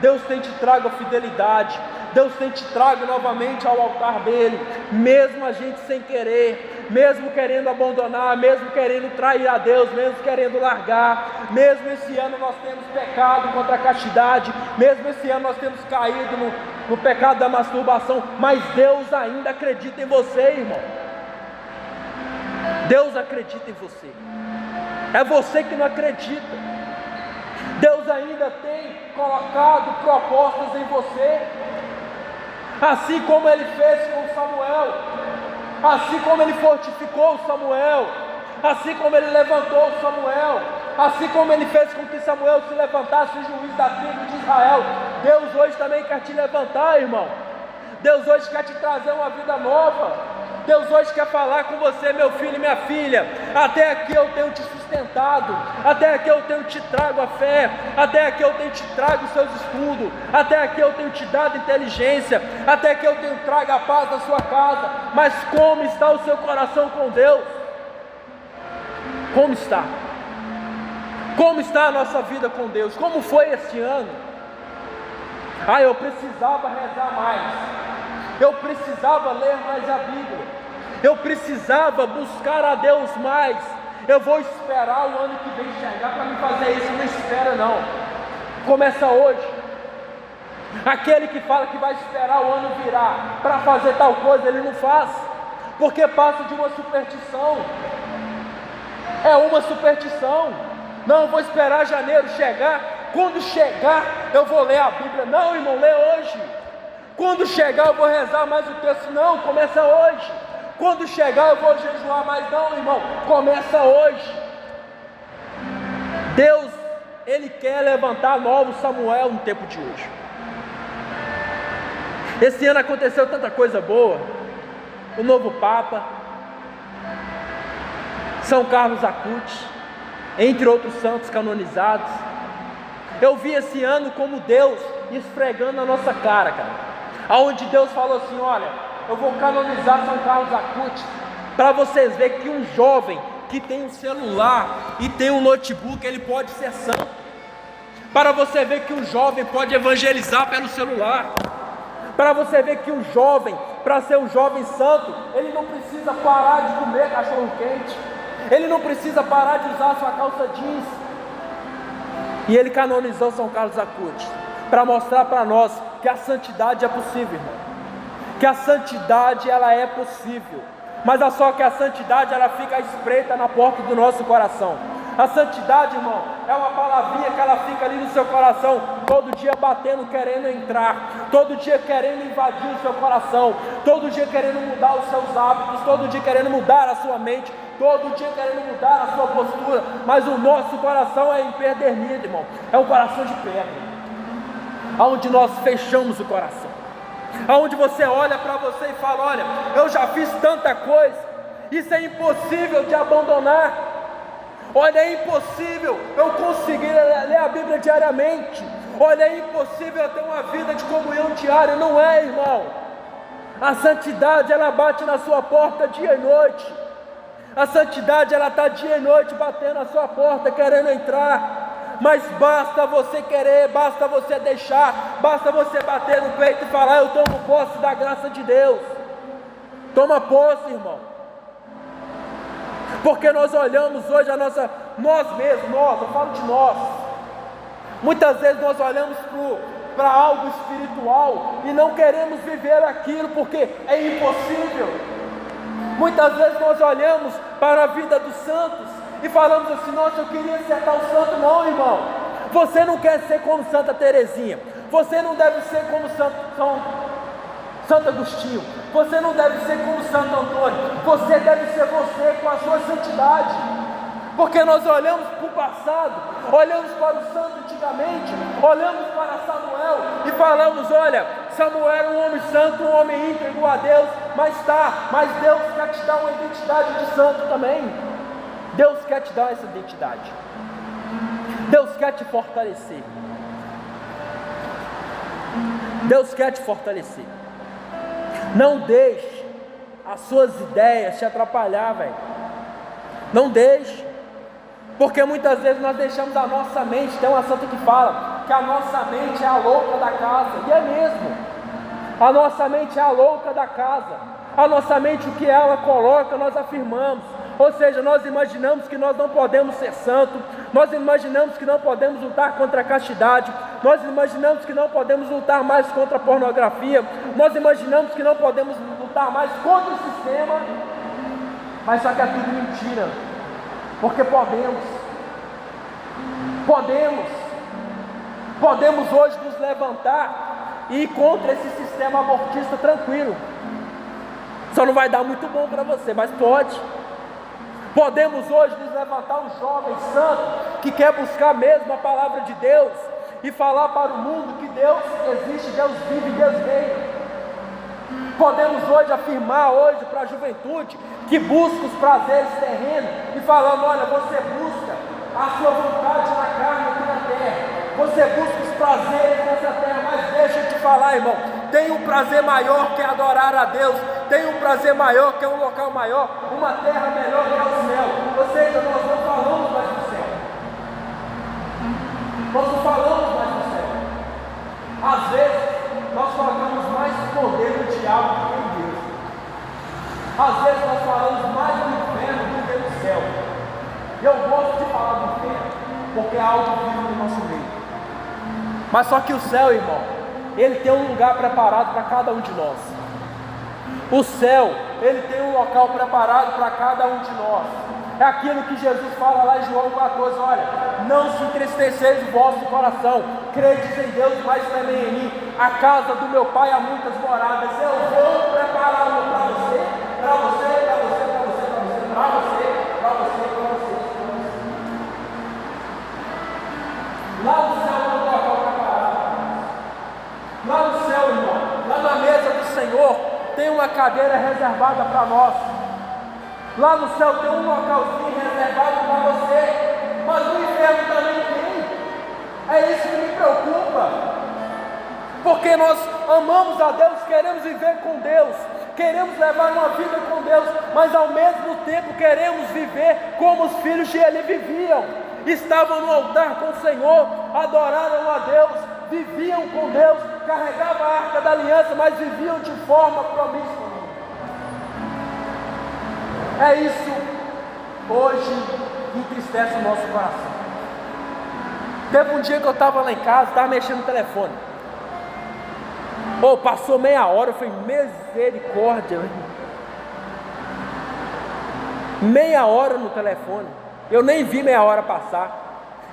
Deus tem te trago a fidelidade, Deus tem te trago novamente ao altar dele, mesmo a gente sem querer, mesmo querendo abandonar, mesmo querendo trair a Deus, mesmo querendo largar, mesmo esse ano nós temos pecado contra a castidade, mesmo esse ano nós temos caído no pecado da masturbação, mas Deus ainda acredita em você, irmão. Deus acredita em você, é você que não acredita. Deus ainda tem colocado propostas em você, assim como Ele fez com Samuel, assim como Ele fortificou Samuel, assim como Ele levantou Samuel, assim como Ele fez com que Samuel se levantasse o juiz da tribo de Israel. Deus hoje também quer te levantar, irmão. Deus hoje quer te trazer uma vida nova. Deus hoje quer falar com você, meu filho e minha filha. Até aqui eu tenho te sustentado, até aqui eu tenho te trago a fé, até aqui eu tenho te trago os seus estudos, até aqui eu tenho te dado inteligência, até aqui eu tenho trago a paz na sua casa. Mas como está o seu coração com Deus? Como está? Como está a nossa vida com Deus? Como foi este ano? Eu precisava rezar mais, eu precisava ler mais a Bíblia, eu precisava buscar a Deus mais. Eu vou esperar o ano que vem chegar para me fazer isso. Não espera não, começa hoje. Aquele que fala que vai esperar o ano virar para fazer tal coisa, ele não faz, porque passa de uma superstição. É uma superstição. Não, eu vou esperar janeiro chegar, quando chegar eu vou ler a Bíblia. Não, irmão, lê hoje. Quando chegar eu vou rezar mais o texto. Não, começa hoje. Quando chegar eu vou jejuar mais. Não, irmão, começa hoje. Deus, Ele quer levantar novo Samuel no tempo de hoje. Esse ano aconteceu tanta coisa boa. O novo Papa, São Carlos Acutis, entre outros santos canonizados. Eu vi esse ano como Deus esfregando a nossa cara, aonde Deus falou assim: olha, eu vou canonizar São Carlos Acutis, para vocês verem que um jovem que tem um celular e tem um notebook, ele pode ser santo. Para você ver que um jovem pode evangelizar pelo celular. Para você ver que um jovem, para ser um jovem santo, ele não precisa parar de comer cachorro quente, ele não precisa parar de usar sua calça jeans. E ele canonizou São Carlos Acutis para mostrar para nós que a santidade é possível, irmão. Que a santidade ela é possível, mas é só que a santidade ela fica à espreita na porta do nosso coração. A santidade, irmão, é uma palavrinha que ela fica ali no seu coração, todo dia batendo, querendo entrar, todo dia querendo invadir o seu coração, todo dia querendo mudar os seus hábitos, todo dia querendo mudar a sua mente, todo dia querendo mudar a sua postura. Mas o nosso coração é empedernido, irmão, é um coração de pedra, aonde nós fechamos o coração, aonde você olha para você e fala: olha, eu já fiz tanta coisa, isso é impossível de abandonar. Olha, é impossível eu conseguir ler a Bíblia diariamente. Olha, é impossível eu ter uma vida de comunhão diária. Não é, irmão. A santidade ela bate na sua porta dia e noite. A santidade ela está dia e noite batendo na sua porta, querendo entrar. Mas basta você querer, basta você deixar, basta você bater no peito e falar: eu tomo posse da graça de Deus. Toma posse, irmão. Porque nós olhamos hoje nós mesmos, eu falo de nós. Muitas vezes nós olhamos para algo espiritual e não queremos viver aquilo porque é impossível. Muitas vezes nós olhamos para a vida dos santos e falamos assim: nossa, eu queria ser tal santo. Não, irmão, você não quer ser como Santa Teresinha, você não deve ser como Santo Agostinho, você não deve ser como Santo Antônio, você deve ser você com a sua santidade. Porque nós olhamos para o passado, olhamos para o santo antigamente, olhamos para Samuel e falamos: olha, Samuel era um homem santo, um homem íntegro a Deus, mas Deus quer te dar uma identidade de santo também. Deus quer te dar essa identidade, Deus quer te fortalecer, Deus quer te fortalecer. Não deixe as suas ideias te atrapalhar, velho. Não deixe. Porque muitas vezes nós deixamos a nossa mente. Tem uma santa que fala que a nossa mente é a louca da casa, e é mesmo. A nossa mente é a louca da casa. A nossa mente, o que ela coloca, nós afirmamos. Ou seja, nós imaginamos que nós não podemos ser santos, nós imaginamos que não podemos lutar contra a castidade, nós imaginamos que não podemos lutar mais contra a pornografia, nós imaginamos que não podemos lutar mais contra o sistema, mas só que é tudo mentira. Porque podemos hoje nos levantar e ir contra esse sistema abortista tranquilo. Só não vai dar muito bom para você, mas pode. Podemos hoje nos levantar um jovem santo que quer buscar mesmo a palavra de Deus e falar para o mundo que Deus existe, Deus vive, Deus reina. Podemos hoje afirmar hoje para a juventude que busca os prazeres terrenos e falando: olha, você busca a sua vontade na carne aqui na terra, você busca os prazeres nessa terra, mas deixa eu te falar, irmão, tem um prazer maior que é adorar a Deus, tem um prazer maior que é um local maior, uma terra melhor que é o céu. Ou seja, nós não falamos mais do céu, nós não falamos mais do céu. Às vezes nós colocamos mais poder no diabo do que em Deus. Às vezes nós falamos mais do inferno do que do céu. Eu gosto de falar do inferno porque é algo vivo no nosso meio. Mas só que o céu, irmão, ele tem um lugar preparado para cada um de nós. O céu, ele tem um local preparado para cada um de nós. É aquilo que Jesus fala lá em João 14: olha, não se entristeceis o vosso coração, credes em Deus, mas também em mim. A casa do meu Pai há muitas moradas. Eu vou preparar uma para você, para você, para você, para você, para você, para você, para você, para você. Lá no céu tem um local preparado. Lá no céu, irmão, lá na mesa do Senhor tem uma cadeira reservada para nós. Lá no céu tem um localzinho reservado para você, mas no inferno também tem. É isso que me preocupa, porque nós amamos a Deus, queremos viver com Deus, queremos levar uma vida com Deus, mas ao mesmo tempo queremos viver como os filhos de Eli viviam. Estavam no altar com o Senhor, adoraram a Deus, viviam com Deus, carregavam a arca da aliança, mas viviam de forma promíscua. É isso hoje que entristece o nosso coração. Teve um dia que eu estava lá em casa, estava mexendo no telefone. Passou meia hora, eu falei: misericórdia. Meia hora no telefone, eu nem vi meia hora passar.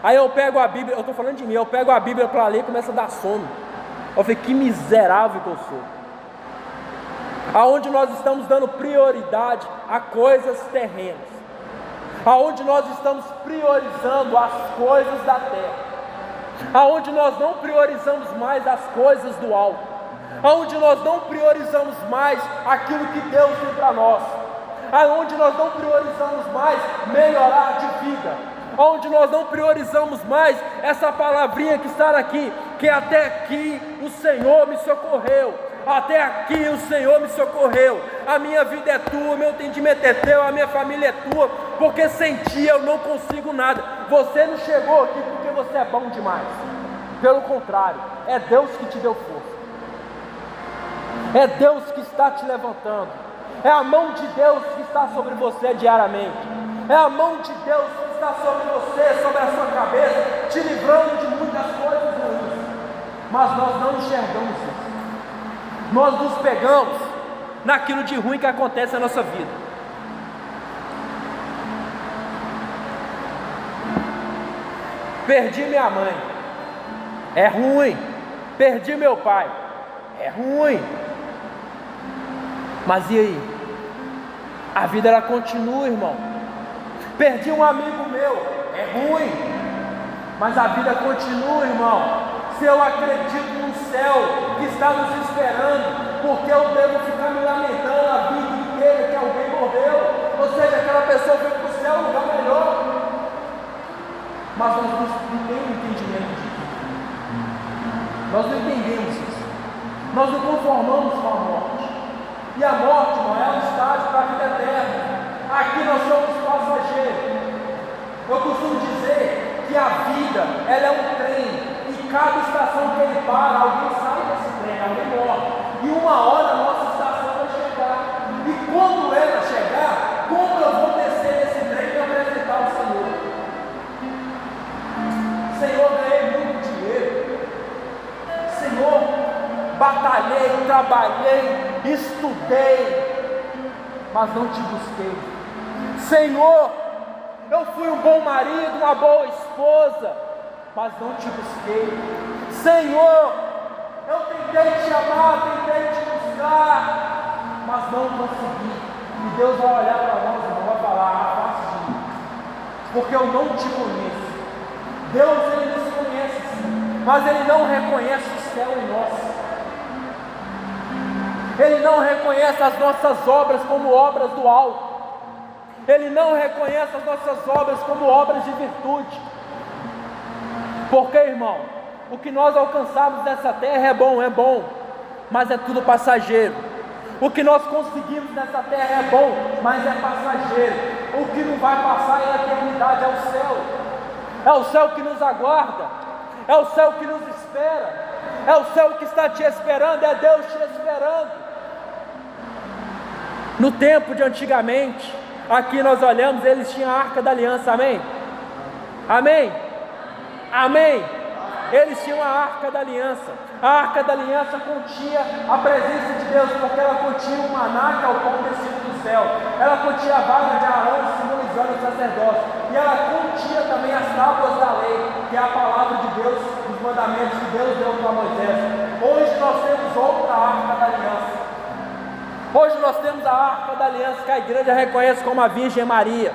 Aí eu pego a Bíblia, eu estou falando de mim, eu pego a Bíblia para ler e começa a dar sono. Eu falei: que miserável que eu sou. Aonde nós estamos dando prioridade a coisas terrenas, aonde nós estamos priorizando as coisas da terra, aonde nós não priorizamos mais as coisas do alto, aonde nós não priorizamos mais aquilo que Deus tem para nós, aonde nós não priorizamos mais melhorar de vida, onde nós não priorizamos mais essa palavrinha que está aqui, que até aqui o Senhor me socorreu, até aqui o Senhor me socorreu, a minha vida é tua, o meu entendimento é teu, a minha família é tua, porque sem ti eu não consigo nada. Você não chegou aqui porque você é bom demais, pelo contrário, é Deus que te deu força, é Deus que está te levantando, é a mão de Deus que está sobre você diariamente, é a mão de Deus que está sobre você, sobre a sua cabeça, te livrando de muitas coisas ruins. mas nós não enxergamos isso. Nós nos pegamos naquilo de ruim que acontece na nossa vida. Perdi minha mãe, é ruim. Perdi meu pai, é ruim. Mas e aí? A vida ela continua, irmão. Perdi um amigo meu, é ruim. Mas a vida continua, irmão. Se eu acredito num céu que está nos esperando, porque eu devo ficar me lamentando a vida inteira que alguém morreu? Ou seja, aquela pessoa foi para o céu, um lugar melhor. Mas nós não temos entendimento disso. Nós não entendemos isso. Nós não conformamos com a morte. E a morte, irmão, é um estágio para a vida eterna. Aqui nós somos passageiros. Eu costumo dizer que a vida, ela é um trem. E cada estação que ele para, alguém sai desse trem, alguém morre. E uma hora a nossa estação vai chegar. E quando ela chegar, como eu vou descer desse trem e apresentar ao Senhor? Senhor, ganhei muito dinheiro. Senhor, batalhei, trabalhei, estudei, mas não te busquei. Senhor, eu fui um bom marido, uma boa esposa, mas não te busquei. Senhor, eu tentei te amar, tentei te buscar, mas não consegui. E Deus vai olhar para nós e vai falar: afaste de mim, porque eu não te conheço. Deus, Ele nos conhece sim, mas Ele não reconhece o céu em nós. Ele não reconhece as nossas obras como obras do alto. Ele não reconhece as nossas obras como obras de virtude. Porque, irmão, o que nós alcançamos nessa terra é bom, mas é tudo passageiro. O que nós conseguimos nessa terra é bom, mas é passageiro. O que não vai passar é a eternidade, é o céu. É o céu que nos aguarda, é o céu que nos espera, é o céu que está te esperando, é Deus te esperando. No tempo de antigamente, aqui nós olhamos, eles tinham a Arca da Aliança, amém? Amém? Amém? Eles tinham a Arca da Aliança. A Arca da Aliança continha a presença de Deus, porque ela continha o maná, que é o pão descido do céu. Ela continha a vara de Arão, simbolizando o sacerdócio. E ela continha também as tábuas da lei, que é a palavra de Deus, os mandamentos que Deus deu para Moisés. Hoje nós temos outra Arca da Aliança. Hoje nós temos a Arca da Aliança, que a igreja reconhece como a Virgem Maria.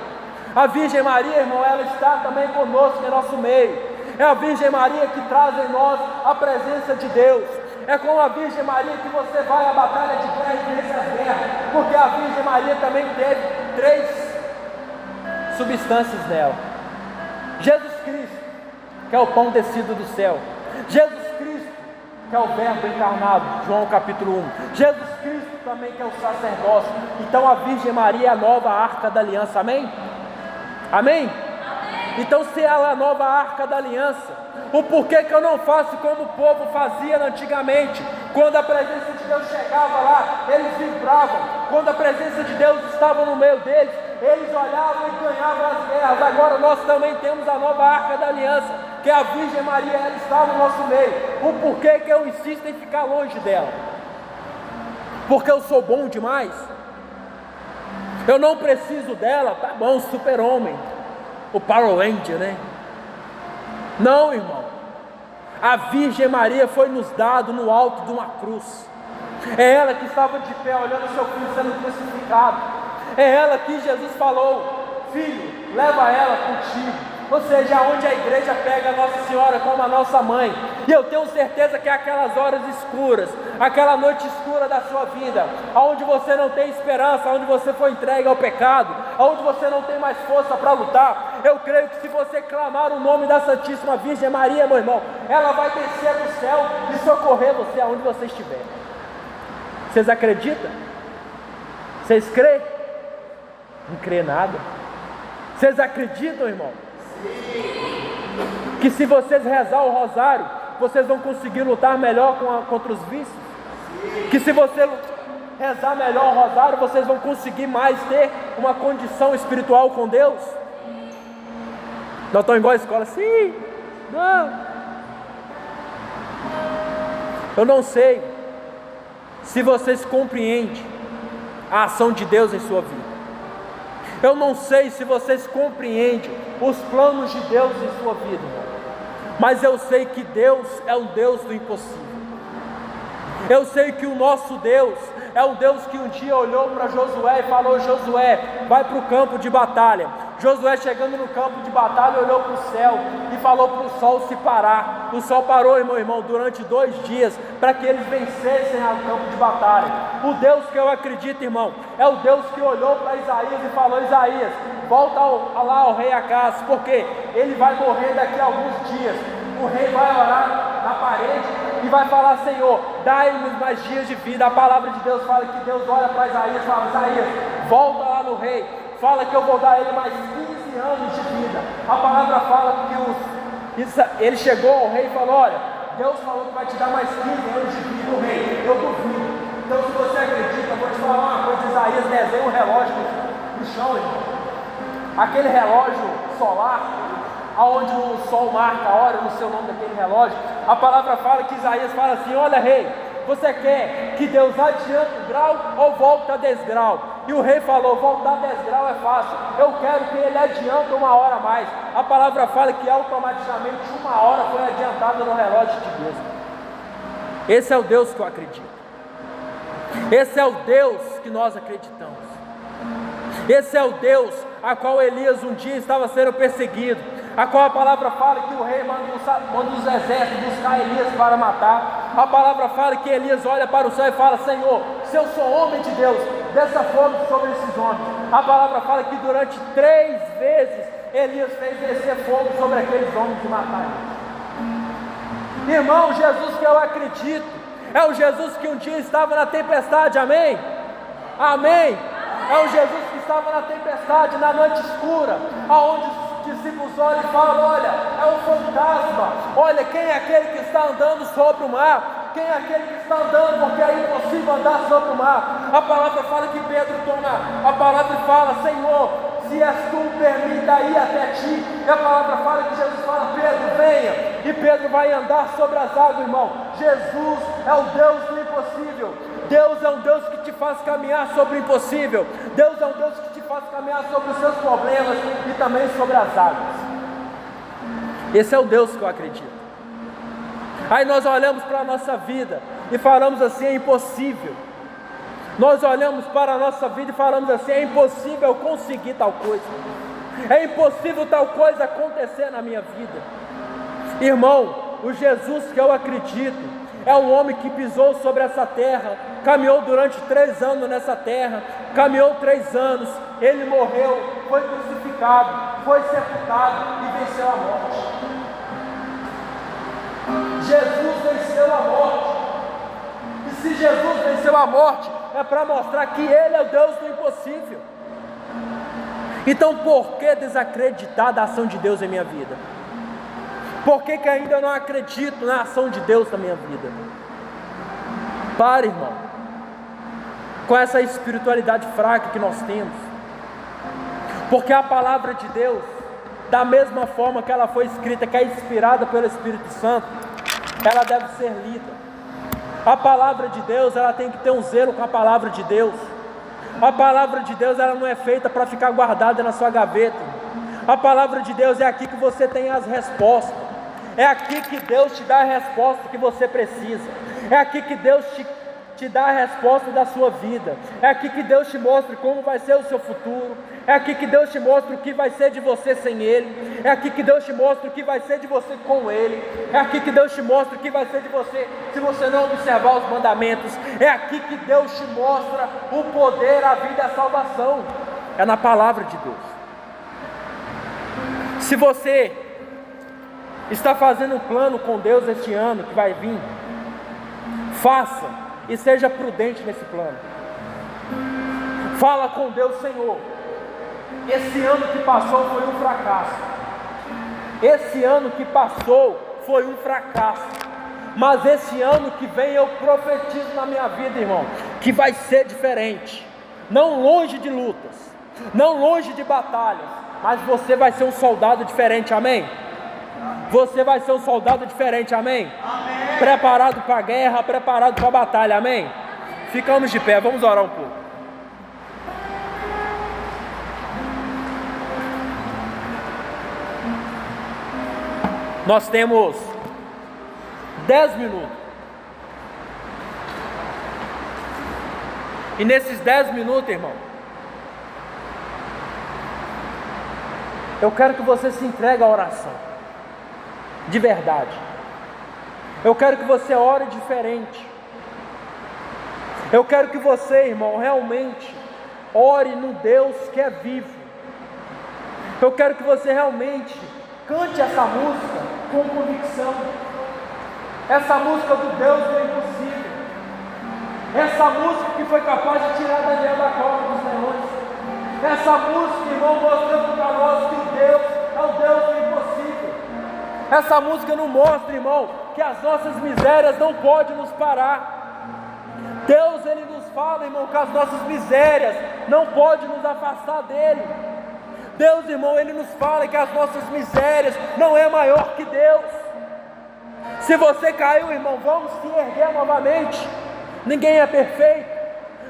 A Virgem Maria, irmão, ela está também conosco em nosso meio. É a Virgem Maria que traz em nós a presença de Deus. É com a Virgem Maria que você vai à batalha de guerra e vence as guerras, porque a Virgem Maria também teve 3 substâncias nela: Jesus Cristo, que é o pão descido do céu; Jesus Cristo, que é o verbo encarnado, João capítulo 1; Jesus Cristo também, que é o sacerdócio. Então a Virgem Maria é a nova Arca da Aliança, amém? Amém? Então, se ela é a nova Arca da Aliança, o porquê que eu não faço como o povo fazia antigamente? Quando a presença de Deus chegava lá, eles vibravam. Quando a presença de Deus estava no meio deles, eles olhavam e ganhavam as guerras. Agora nós também temos a nova Arca da Aliança, que é a Virgem Maria, ela está no nosso meio. O porquê que eu insisto em ficar longe dela? Porque eu sou bom demais? Eu não preciso dela? Tá bom, super-homem, o Power Ranger, né? Não, irmão. A Virgem Maria foi nos dado no alto de uma cruz. É ela que estava de pé olhando seu filho sendo crucificado. É ela que Jesus falou: filho, leva ela contigo. Ou seja, onde a igreja pega a Nossa Senhora como a nossa mãe. E eu tenho certeza que é aquelas horas escuras, aquela noite escura da sua vida, onde você não tem esperança, onde você foi entregue ao pecado, onde você não tem mais força para lutar. Eu creio que se você clamar o nome da Santíssima Virgem Maria, meu irmão, ela vai descer do céu e socorrer você aonde você estiver. Vocês acreditam? Vocês creem? Não crê nada. Vocês acreditam, irmão? Que se vocês rezar o rosário, vocês vão conseguir lutar melhor contra os vícios? Que se você rezar melhor o rosário, vocês vão conseguir mais ter uma condição espiritual com Deus? Não estão igual a escola? Sim, não. Eu não sei se vocês compreendem a ação de Deus em sua vida. Eu não sei se vocês compreendem os planos de Deus em sua vida, mas eu sei que Deus é um Deus do impossível. Eu sei que o nosso Deus é um Deus que um dia olhou para Josué e falou: Josué, vai para o campo de batalha. Josué, chegando no campo de batalha, olhou para o céu e falou para o sol se parar. O sol parou, meu irmão, durante 2 dias, para que eles vencessem ao campo de batalha. O Deus que eu acredito, irmão, é o Deus que olhou para Isaías e falou: Isaías, volta lá ao rei Acaz, porque ele vai morrer daqui a alguns dias. O rei vai orar na parede e vai falar: Senhor, dai-nos mais dias de vida. A palavra de Deus fala que Deus olha para Isaías e fala: Isaías, volta lá no rei, fala que eu vou dar ele mais 15 anos de vida. A palavra fala que ele chegou ao rei e falou: olha, Deus falou que vai te dar mais 15 anos de vida. O rei: eu duvido. Então, se você acredita, eu vou te falar uma coisa. Isaías desenha um relógio no chão, irmão. Aquele relógio solar, aonde o sol marca a hora, no seu nome daquele relógio. A palavra fala que Isaías fala assim: olha, rei, você quer que Deus adiante o grau ou volta 10 graus? E o rei falou: voltar 10 graus é fácil, eu quero que ele adiante 1 hora a mais. A palavra fala que automaticamente 1 hora foi adiantada no relógio de Deus. Esse é o Deus que eu acredito. Esse é o Deus que nós acreditamos. Esse é o Deus a qual Elias um dia estava sendo perseguido, a qual a palavra fala que o rei manda os exércitos buscar Elias para matar. A palavra fala que Elias olha para o céu e fala: Senhor, se eu sou homem de Deus, desça fogo sobre esses homens. A palavra fala que durante 3 vezes Elias fez descer fogo sobre aqueles homens e matar eles. Irmão, Jesus que eu acredito é o Jesus que um dia estava na tempestade, amém? Amém? É o Jesus que estava na tempestade, na noite escura, aonde os discípulos olham e falam: olha, é um fantasma, olha, quem é aquele que está andando sobre o mar? Quem é aquele que está andando, porque é impossível andar sobre o mar? A palavra fala que Pedro toma a palavra e fala: Senhor, se és tu, permita ir até ti. E a palavra fala que Jesus fala: Pedro, venha. E Pedro vai andar sobre as águas, irmão. Jesus é o Deus do impossível. Deus é um Deus que te faz caminhar sobre o impossível. Deus é um Deus que te faz caminhar sobre os seus problemas e também sobre as águas. Esse é o Deus que eu acredito. Aí nós olhamos para a nossa vida e falamos assim: é impossível. Nós olhamos para a nossa vida e falamos assim: é impossível eu conseguir tal coisa, é impossível tal coisa acontecer na minha vida. Irmão, o Jesus que eu acredito é um homem que pisou sobre essa terra, caminhou durante 3 anos nessa terra, caminhou 3 anos, ele morreu, foi crucificado, foi sepultado e venceu a morte. Jesus venceu a morte. E se Jesus venceu a morte, é para mostrar que Ele é o Deus do impossível. Então, por que desacreditar da ação de Deus em minha vida? Por que ainda não acredito na ação de Deus na minha vida? Pare, irmão, com essa espiritualidade fraca que nós temos. Porque a palavra de Deus, da mesma forma que ela foi escrita, que é inspirada pelo Espírito Santo, ela deve ser lida. A palavra de Deus, ela tem que ter um zelo com a palavra de Deus. A palavra de Deus, ela não é feita para ficar guardada na sua gaveta. A palavra de Deus é aqui que você tem as respostas. É aqui que Deus te dá a resposta que você precisa. É aqui que Deus te dá a resposta da sua vida. É aqui que Deus te mostra como vai ser o seu futuro. É aqui que Deus te mostra o que vai ser de você sem Ele. É aqui que Deus te mostra o que vai ser de você com Ele. É aqui que Deus te mostra o que vai ser de você se você não observar os mandamentos. É aqui que Deus te mostra o poder, a vida e a salvação. É na palavra de Deus. Se você está fazendo um plano com Deus este ano que vai vir, faça e seja prudente nesse plano. Fala com Deus: Senhor, esse ano que passou foi um fracasso. Esse ano que passou foi um fracasso. Mas esse ano que vem eu profetizo na minha vida, irmão, que vai ser diferente. Não longe de lutas, não longe de batalhas, mas você vai ser um soldado diferente, amém? você vai ser um soldado diferente, amém? Amém. Preparado para a guerra, preparado para a batalha, amém? Ficamos de pé, vamos orar um pouco. Nós temos 10 minutos. E nesses 10 minutos, irmão, eu quero que você se entregue à oração, de verdade. Eu quero que você ore diferente. Eu quero que você, irmão, realmente ore no Deus que é vivo. Eu quero que você realmente cante essa música com convicção. Essa música do Deus do impossível. Essa música que foi capaz de tirar Daniel da cova dos leões. Essa música, irmão, mostrando para nós que o Deus é o Deus do impossível. Essa música não mostra, irmão, que as nossas misérias não podem nos parar. Deus, Ele nos fala, irmão, que as nossas misérias não podem nos afastar dEle. Deus, irmão, Ele nos fala que as nossas misérias não é maior que Deus. Se você caiu, irmão, vamos se erguer novamente. Ninguém é perfeito,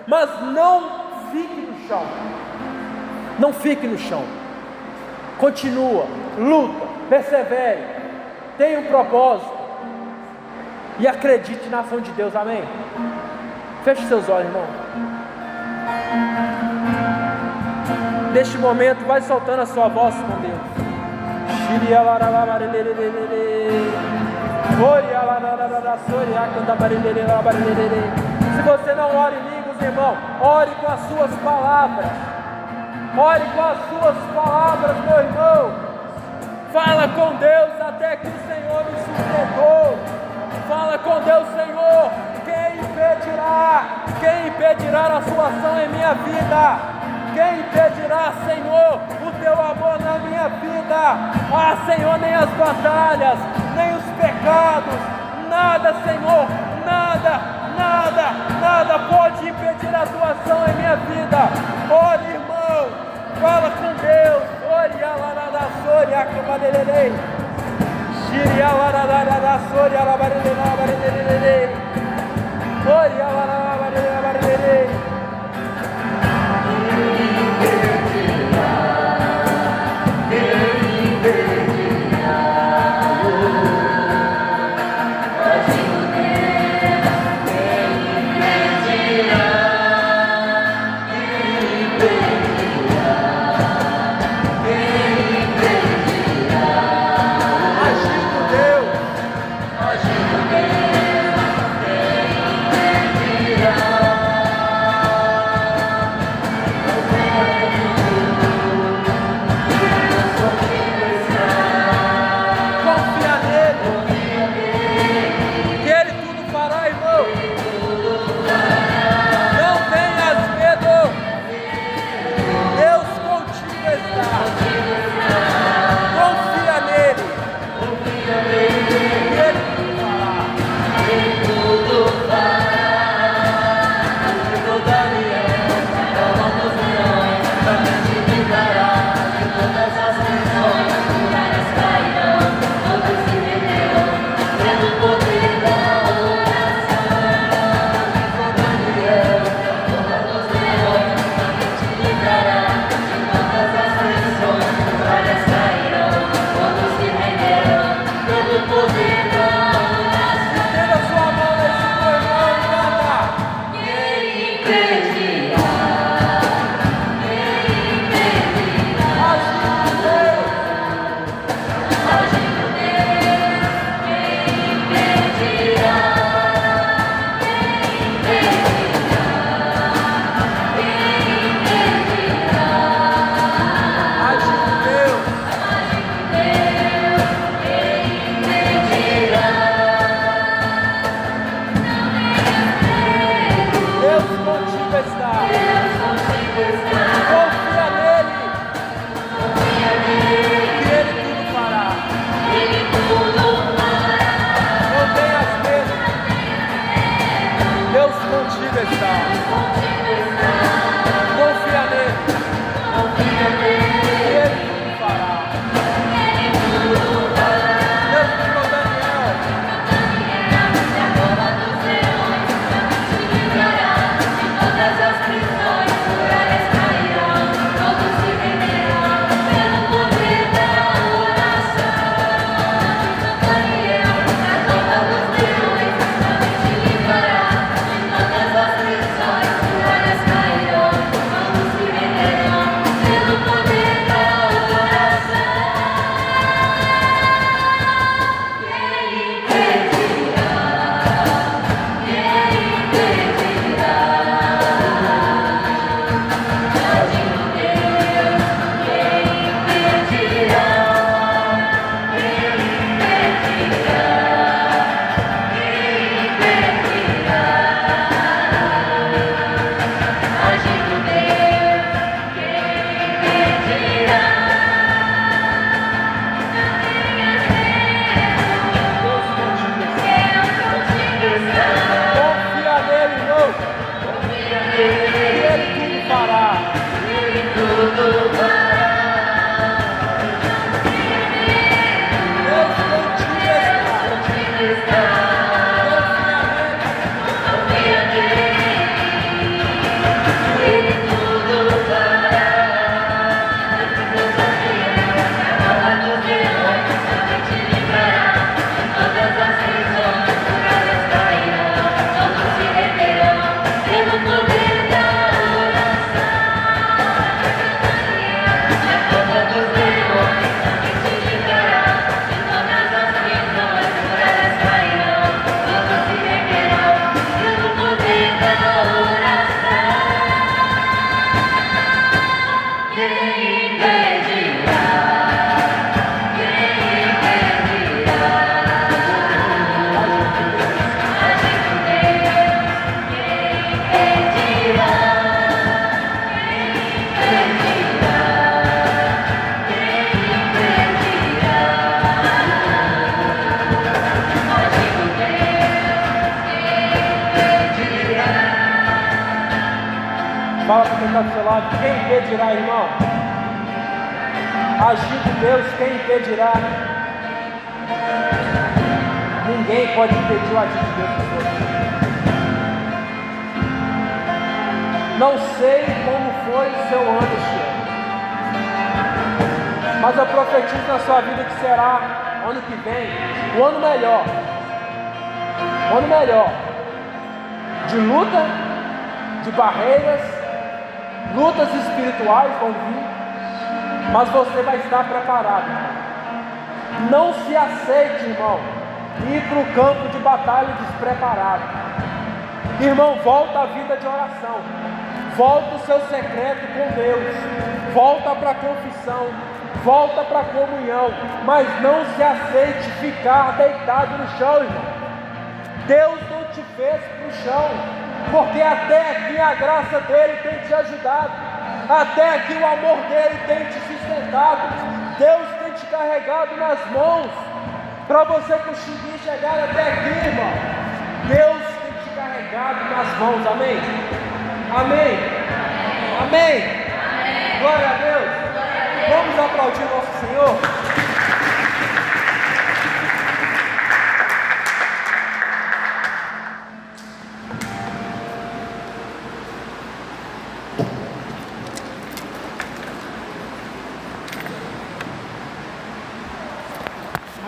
mas não fique no chão. Não fique no chão. Continua, luta, persevere, tenha um propósito e acredite na ação de Deus, amém? Feche seus olhos, irmão. Neste momento, vai soltando a sua voz com Deus. Se você não ora em línguas, irmão, ore com as suas palavras. Ore com as suas palavras, meu irmão. Fala com Deus até que o Senhor nos sustentou. Fala com Deus, Senhor. Quem impedirá a sua ação em minha vida? Quem impedirá, Senhor, o teu amor na minha vida? Ah, Senhor, nem as batalhas, nem os pecados, nada, Senhor, nada pode impedir a tua ação em minha vida. Ore, irmão, fala com Deus. Ore, alaradasori, acabarelei. Gire, alaradasori, alabarelei. Ore, alabarelei. Fala para quem está do seu lado: quem impedirá, irmão? Agir de Deus, quem impedirá? Ninguém pode impedir o agir de Deus na sua vida. Não sei como foi o seu ano este ano, mas eu profetizo na sua vida que será ano que vem o ano melhor. O ano melhor de luta, de barreiras, lutas espirituais vão vir, mas você vai estar preparado. Não se aceite, irmão, ir para o campo de batalha despreparado. Irmão, volta à vida de oração, volta o seu secreto com Deus, volta para a confissão, volta para a comunhão, mas não se aceite ficar deitado no chão, irmão. Deus não te fez para o chão, porque até aqui a graça dele tem te ajudado, até aqui o amor dele tem te sustentado. Deus tem te carregado nas mãos para você conseguir chegar até aqui, irmão. Deus tem te carregado nas mãos, amém? Amém? Amém? Glória a Deus. Vamos aplaudir o nosso Senhor.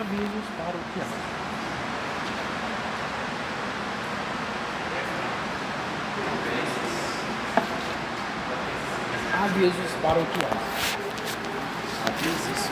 Avisos paroquiais. Avisos paroquiais. Avisos